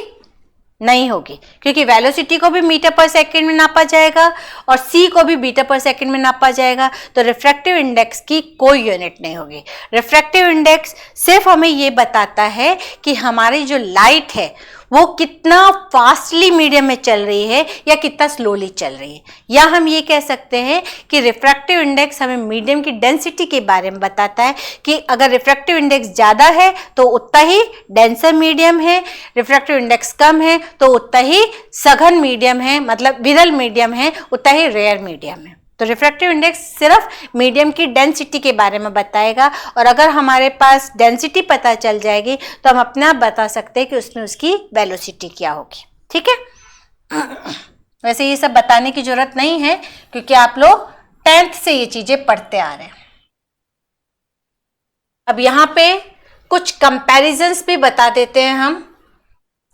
नहीं होगी, क्योंकि वेलोसिटी को भी मीटर पर सेकंड में नापा जाएगा और सी को भी मीटर पर सेकंड में नापा जाएगा, तो रिफ्रैक्टिव इंडेक्स की कोई यूनिट नहीं होगी। रिफ्रैक्टिव इंडेक्स सिर्फ हमें ये बताता है कि हमारी जो लाइट है वो कितना फास्टली मीडियम में चल रही है या कितना स्लोली चल रही है, या हम ये कह सकते हैं कि रिफ्रैक्टिव इंडेक्स हमें मीडियम की डेंसिटी के बारे में बताता है कि अगर रिफ्रैक्टिव इंडेक्स ज़्यादा है तो उतना ही डेंसर मीडियम है, रिफ्रैक्टिव इंडेक्स कम है तो उतना ही सघन मीडियम है, मतलब विरल मीडियम है, उतना ही रेयर मीडियम है। तो रिफ्रैक्टिव इंडेक्स सिर्फ मीडियम की डेंसिटी के बारे में बताएगा, और अगर हमारे पास डेंसिटी पता चल जाएगी तो हम अपने आप बता सकते हैं कि उसमें उसकी वेलोसिटी क्या होगी। ठीक है, वैसे ये सब बताने की जरूरत नहीं है क्योंकि आप लोग 10th से ये चीजें पढ़ते आ रहे हैं। अब यहाँ पे कुछ कंपैरिजंस भी बता देते हैं हम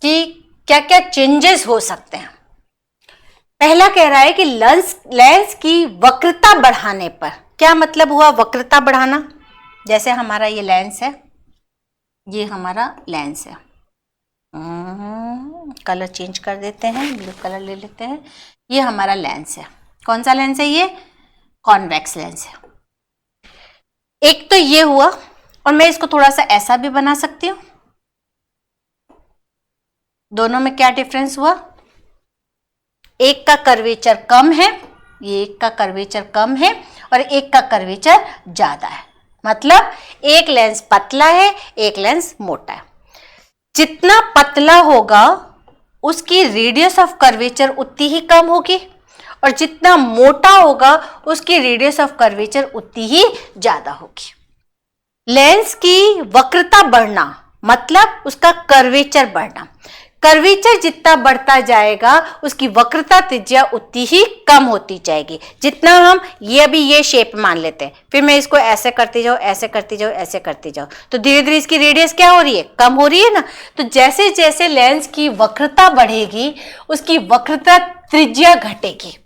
कि क्या क्या चेंजेस हो सकते हैं। पहला कह रहा है कि लेंस की वक्रता बढ़ाने पर, क्या मतलब हुआ वक्रता बढ़ाना? जैसे हमारा ये लेंस है, ये हमारा लेंस है, कलर चेंज कर देते हैं, ब्लू कलर ले लेते हैं। ये हमारा लेंस है, कौन सा लेंस है? ये कॉन्वेक्स लेंस है। एक तो ये हुआ, और मैं इसको थोड़ा सा ऐसा भी बना सकती हूँ। दोनों में क्या डिफरेंस हुआ? एक का कर्वेचर कम है, ये एक का कर्वेचर कम है और एक का कर्वेचर ज्यादा है, मतलब एक लेंस पतला है, एक लेंस मोटा है। जितना पतला होगा उसकी रेडियस ऑफ कर्वेचर उतनी ही कम होगी, और जितना मोटा होगा उसकी रेडियस ऑफ कर्वेचर उतनी ही ज्यादा होगी। लेंस की वक्रता बढ़ना मतलब उसका कर्वेचर बढ़ना। कर्वेचर जितना बढ़ता जाएगा उसकी वक्रता त्रिज्या उतनी ही कम होती जाएगी। जितना हम ये शेप मान लेते हैं, फिर मैं इसको ऐसे करती जाऊँ, ऐसे करती जाऊँ, ऐसे करती जाऊँ, तो धीरे धीरे इसकी रेडियस क्या हो रही है? कम हो रही है ना। तो जैसे जैसे लेंस की वक्रता बढ़ेगी उसकी वक्रता त्रिज्या घटेगी,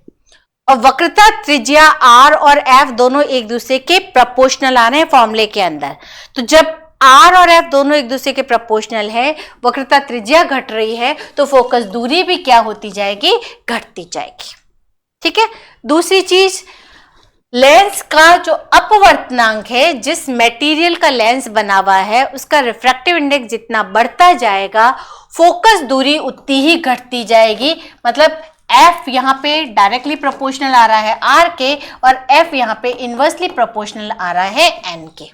और वक्रता त्रिज्या R और F दोनों एक दूसरे के प्रोपोर्शनल आ रहे हैं फॉर्मूले के अंदर। तो जब R और F दोनों एक दूसरे के प्रोपोर्शनल है, वक्रता त्रिज्या घट रही है, तो फोकस दूरी भी क्या होती जाएगी? घटती जाएगी। ठीक है, दूसरी चीज, लेंस का जो अपवर्तनांक है, जिस मटेरियल का लेंस बना हुआ है उसका रिफ्रैक्टिव इंडेक्स जितना बढ़ता जाएगा फोकस दूरी उतनी ही घटती जाएगी। मतलब F यहाँ पे डायरेक्टली प्रोपोर्शनल आ रहा है R के, और F यहाँ पे इनवर्सली प्रोपोर्शनल आ रहा है N के।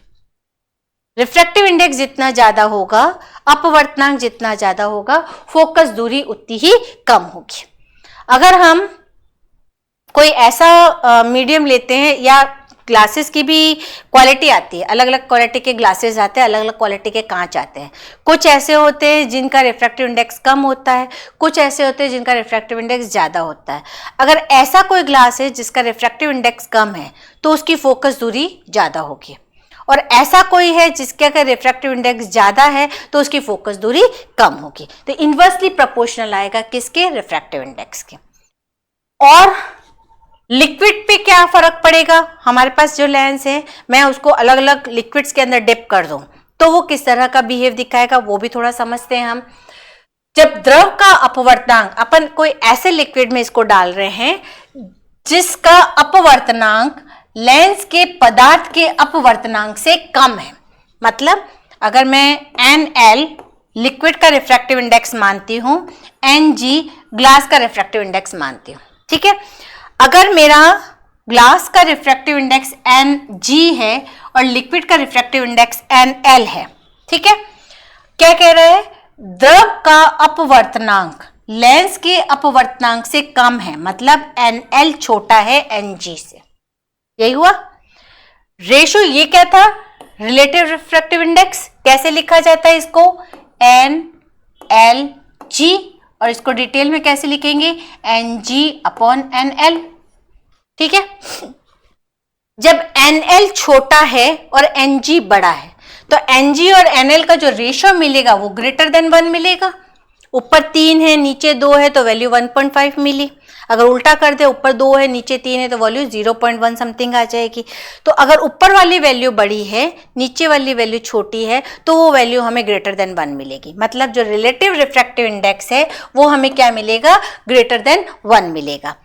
रिफ्रैक्टिव इंडेक्स जितना ज्यादा होगा, अपवर्तनांक जितना ज्यादा होगा, फोकस दूरी उतनी ही कम होगी। अगर हम कोई ऐसा मीडियम लेते हैं, या ग्लासेस की भी क्वालिटी आती है, अलग अलग क्वालिटी के ग्लासेस आते हैं, अलग अलग क्वालिटी के कांच आते हैं। कुछ ऐसे होते हैं जिनका रिफ्रैक्टिव इंडेक्स कम होता है, कुछ ऐसे होते हैं जिनका रिफ्रैक्टिव इंडेक्स ज़्यादा होता है। अगर ऐसा कोई ग्लास है जिसका रिफ्रैक्टिव इंडेक्स कम है तो उसकी फोकस दूरी ज़्यादा होगी, और ऐसा कोई है जिसके अगर रिफ्रैक्टिव इंडेक्स ज़्यादा है तो उसकी फोकस दूरी कम होगी। तो इन्वर्सली प्रोपोर्शनल आएगा किसके? रिफ्रैक्टिव इंडेक्स के। और लिक्विड पे क्या फर्क पड़ेगा? हमारे पास जो लेंस है, मैं उसको अलग अलग लिक्विड्स के अंदर डिप कर दूं तो वो किस तरह का बिहेव दिखाएगा, वो भी थोड़ा समझते हैं हम। जब द्रव का अपवर्तनांक, अपन कोई ऐसे लिक्विड में इसको डाल रहे हैं जिसका अपवर्तनांक लेंस के पदार्थ के अपवर्तनांक से कम है, मतलब अगर मैं NL लिक्विड का रिफ्रैक्टिव इंडेक्स मानती हूं, NG ग्लास का रिफ्रैक्टिव इंडेक्स मानती हूं। ठीक है, अगर मेरा ग्लास का रिफ्रैक्टिव इंडेक्स NG है और लिक्विड का रिफ्रैक्टिव इंडेक्स NL है, ठीक है, क्या कह रहा है? द्रव का अपवर्तनांक लेंस के अपवर्तनांक से कम है, मतलब NL छोटा है NG से। यही हुआ। रेशो ये क्या था? Relative refractive index. कैसे लिखा जाता है इसको? NLG, और इसको डिटेल में कैसे लिखेंगे? NG/NL। ठीक है, जब NL छोटा है और NG बड़ा है तो NG और NL का जो रेशो मिलेगा वो ग्रेटर देन 1 मिलेगा, ऊपर 3 है नीचे 2 है तो वैल्यू 1.5 मिली। अगर उल्टा कर दे, ऊपर 2 है नीचे 3 है तो वैल्यू 0.1 समथिंग आ जाएगी। तो अगर ऊपर वाली वैल्यू बड़ी है, नीचे वाली वैल्यू छोटी है, तो वो वैल्यू हमें ग्रेटर देन 1 मिलेगी। मतलब जो रिलेटिव रिफ्रैक्टिव इंडेक्स है वो हमें क्या मिलेगा, ग्रेटर देन 1 मिलेगा।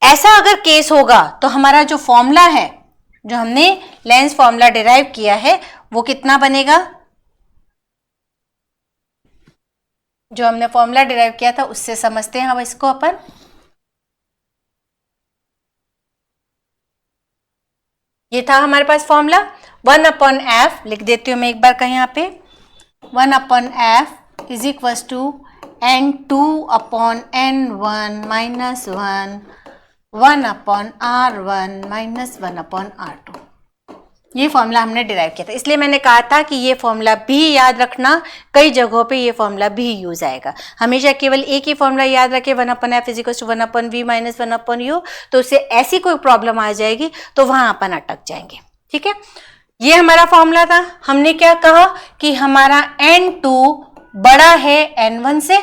ऐसा अगर केस होगा तो हमारा जो फॉर्मूला है, जो हमने लेंस फॉर्मूला डिराइव किया है, वो कितना बनेगा, जो हमने फॉर्मूला डिराइव किया था उससे समझते हैं अब इसको अपन। ये था हमारे पास फॉर्मूला 1/f, लिख देती हूँ मैं एक बार कहीं यहाँ पे, 1/f is equal to n2/n1 minus 1/r1 minus 1/r2। ये फॉर्मूला हमने डिराइव किया था, इसलिए मैंने कहा था कि ये फॉर्मूला भी याद रखना, कई जगहों पे ये फॉर्मूला भी यूज आएगा। हमेशा केवल एक ही फॉर्मूला याद रखे, 1/f is equal to 1/v minus 1/u, तो उससे ऐसी कोई प्रॉब्लम आ जाएगी तो वहां अपन अटक जाएंगे। ठीक है, ये हमारा फॉर्मूला था। हमने क्या कहा कि हमारा n2 बड़ा है n1 से,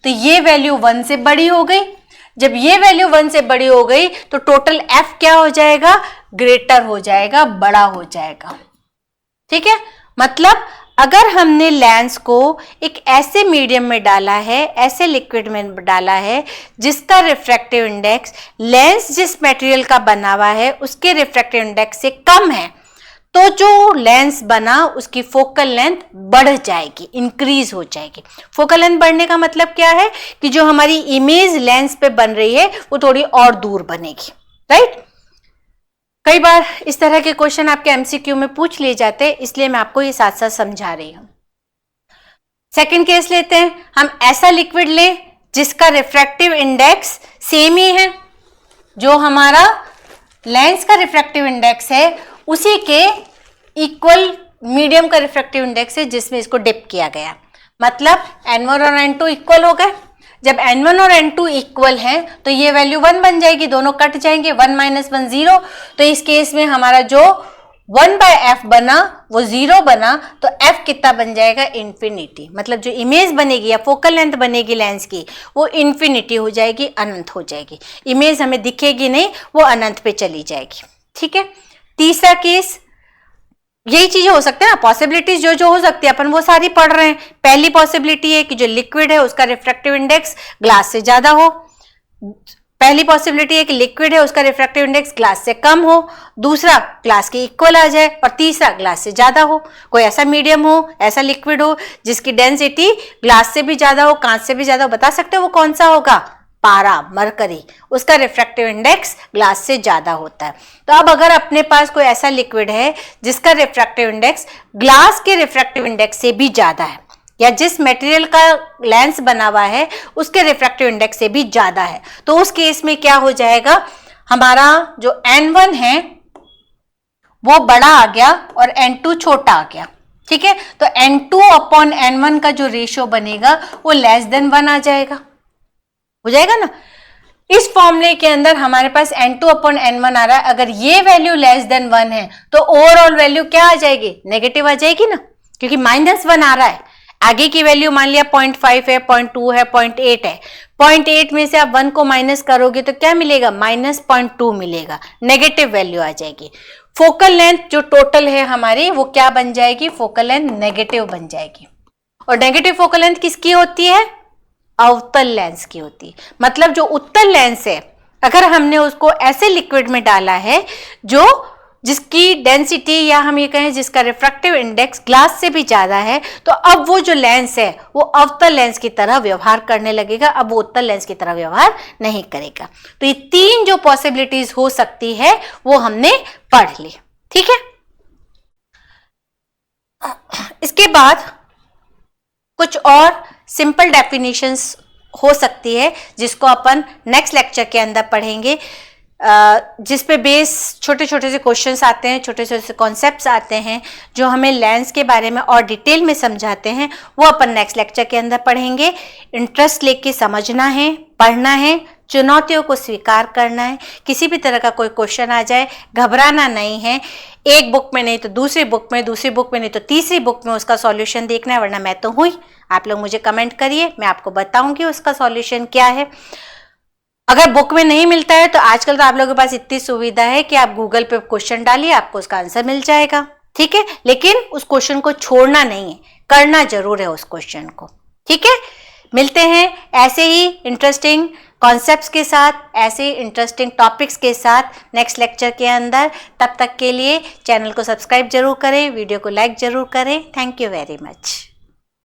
तो ये वैल्यू 1 से बड़ी हो गई। जब ये वैल्यू 1 से बड़ी हो गई तो टोटल f क्या हो जाएगा, ग्रेटर हो जाएगा, बड़ा हो जाएगा। ठीक है, मतलब अगर हमने लेंस को एक ऐसे मीडियम में डाला है, ऐसे लिक्विड में डाला है जिसका रिफ्रैक्टिव इंडेक्स लेंस जिस मटेरियल का बना हुआ है उसके रिफ्रैक्टिव इंडेक्स से कम है, तो जो लेंस बना उसकी फोकल लेंथ बढ़ जाएगी, इंक्रीज हो जाएगी। फोकल लेंथ बढ़ने का मतलब क्या है कि जो हमारी इमेज लेंस पे बन रही है वो थोड़ी और दूर बनेगी। राइट, कई बार इस तरह के क्वेश्चन आपके एमसीक्यू में पूछ लिए जाते हैं, इसलिए मैं आपको ये साथ साथ समझा रही हूं। सेकंड केस लेते हैं, हम ऐसा लिक्विड ले जिसका रिफ्रैक्टिव इंडेक्स सेम ही है, जो हमारा लेंस का रिफ्रैक्टिव इंडेक्स है उसी के इक्वल मीडियम का रिफ्रैक्टिव इंडेक्स है जिसमें इसको डिप किया गया। मतलब n1 और n2 इक्वल हो गए। जब n1 और n2 इक्वल हैं तो ये वैल्यू 1 बन जाएगी, दोनों कट जाएंगे, 1 माइनस 1 0। तो इस केस में हमारा जो 1/f बना वो 0 बना, तो f कितना बन जाएगा, इन्फिनिटी। मतलब जो इमेज बनेगी या फोकल लेंथ बनेगी लेंस की वो इन्फिनिटी हो जाएगी, अनंत हो जाएगी। इमेज हमें दिखेगी नहीं, वो अनंत पे चली जाएगी। ठीक है, तीसरा केस, यही चीजें हो सकते हैं ना, पॉसिबिलिटीज जो जो हो सकती है अपन वो सारी पढ़ रहे हैं। पहली पॉसिबिलिटी है कि जो लिक्विड है उसका रिफ्रैक्टिव इंडेक्स ग्लास से ज्यादा हो। पहली पॉसिबिलिटी है कि लिक्विड है उसका रिफ्रैक्टिव इंडेक्स ग्लास से कम हो। दूसरा, ग्लास के इक्वल आ जाए। और तीसरा, ग्लास से ज्यादा हो। कोई ऐसा मीडियम हो, ऐसा लिक्विड हो जिसकी डेंसिटी ग्लास से भी ज्यादा हो, कांच से भी ज्यादा हो। बता सकते हो वो कौन सा होगा, पारा, मरकरी, उसका रिफ्रैक्टिव इंडेक्स ग्लास से ज्यादा होता है। तो अब अगर अपने पास कोई ऐसा लिक्विड है जिसका रिफ्रैक्टिव इंडेक्स ग्लास के रिफ्रैक्टिव इंडेक्स से भी ज्यादा है, या जिस मटेरियल का लेंस बना हुआ है उसके रिफ्रैक्टिव इंडेक्स से भी ज्यादा है, तो उस केस में क्या हो जाएगा, हमारा जो n1 है वो बड़ा आ गया और n2 छोटा आ गया। ठीक है, तो n2/n1 का जो रेशियो बनेगा वो लेस देन 1 आ जाएगा, हो जाएगा ना। इस फॉर्मूले के अंदर हमारे पास n2/n1 आ रहा है। अगर ये वैल्यू लेस देन 1 है तो ओवरऑल वैल्यू क्या आ जाएगी, नेगेटिव आ जाएगी ना, क्योंकि -1 आ रहा है। आगे की वैल्यू मान लिया 0.5 है, 0.2 है, 0.8 है। 0.8 में से आप 1 को माइनस करोगे तो क्या मिलेगा, -0.2 मिलेगा, नेगेटिव वैल्यू आ जाएगी। फोकल लेंथ जो टोटल है हमारी वो क्या बन जाएगी, फोकल लेंथ नेगेटिव बन जाएगी। और नेगेटिव फोकल लेंथ किसकी होती है, अवतल लेंस की होती है। मतलब जो उत्तल लेंस है, अगर हमने उसको ऐसे लिक्विड में डाला है जो जिसकी डेंसिटी या हम ये कहें जिसका रिफ्रैक्टिव इंडेक्स ग्लास से भी ज्यादा है, तो अब वो जो लेंस है वो अवतल लेंस की तरह व्यवहार करने लगेगा, अब वो उत्तल लेंस की तरह व्यवहार नहीं करेगा। तो ये 3 जो पॉसिबिलिटीज हो सकती है वो हमने पढ़ ली। ठीक है, इसके बाद कुछ और सिंपल डेफिनेशंस हो सकती है जिसको अपन नेक्स्ट लेक्चर के अंदर पढ़ेंगे, जिस पे बेस छोटे छोटे से क्वेश्चंस आते हैं, छोटे छोटे से कॉन्सेप्ट्स आते हैं जो हमें लेंस के बारे में और डिटेल में समझाते हैं, वो अपन नेक्स्ट लेक्चर के अंदर पढ़ेंगे। इंटरेस्ट लेके समझना है, पढ़ना है, चुनौतियों को स्वीकार करना है। किसी भी तरह का कोई क्वेश्चन आ जाए, घबराना नहीं है। एक बुक में नहीं तो दूसरी बुक में, दूसरी बुक में नहीं तो तीसरी बुक में उसका सॉल्यूशन देखना है, वरना मैं तो हुई। आप लोग मुझे कमेंट करिए, मैं आपको बताऊंगी उसका सॉल्यूशन क्या है। अगर बुक में नहीं मिलता है तो आजकल तो आप लोगों के पास इतनी सुविधा है कि आप गूगल पे क्वेश्चन डालिए, आपको उसका आंसर मिल जाएगा, ठीक है। लेकिन उस क्वेश्चन को छोड़ना नहीं है, करना जरूर है उस क्वेश्चन को, ठीक है। मिलते हैं ऐसे ही इंटरेस्टिंग कॉन्सेप्ट्स के साथ, ऐसे ही इंटरेस्टिंग टॉपिक्स के साथ नेक्स्ट लेक्चर के अंदर। तब तक के लिए चैनल को सब्सक्राइब जरूर करें, वीडियो को लाइक जरूर करें। Thank you very much.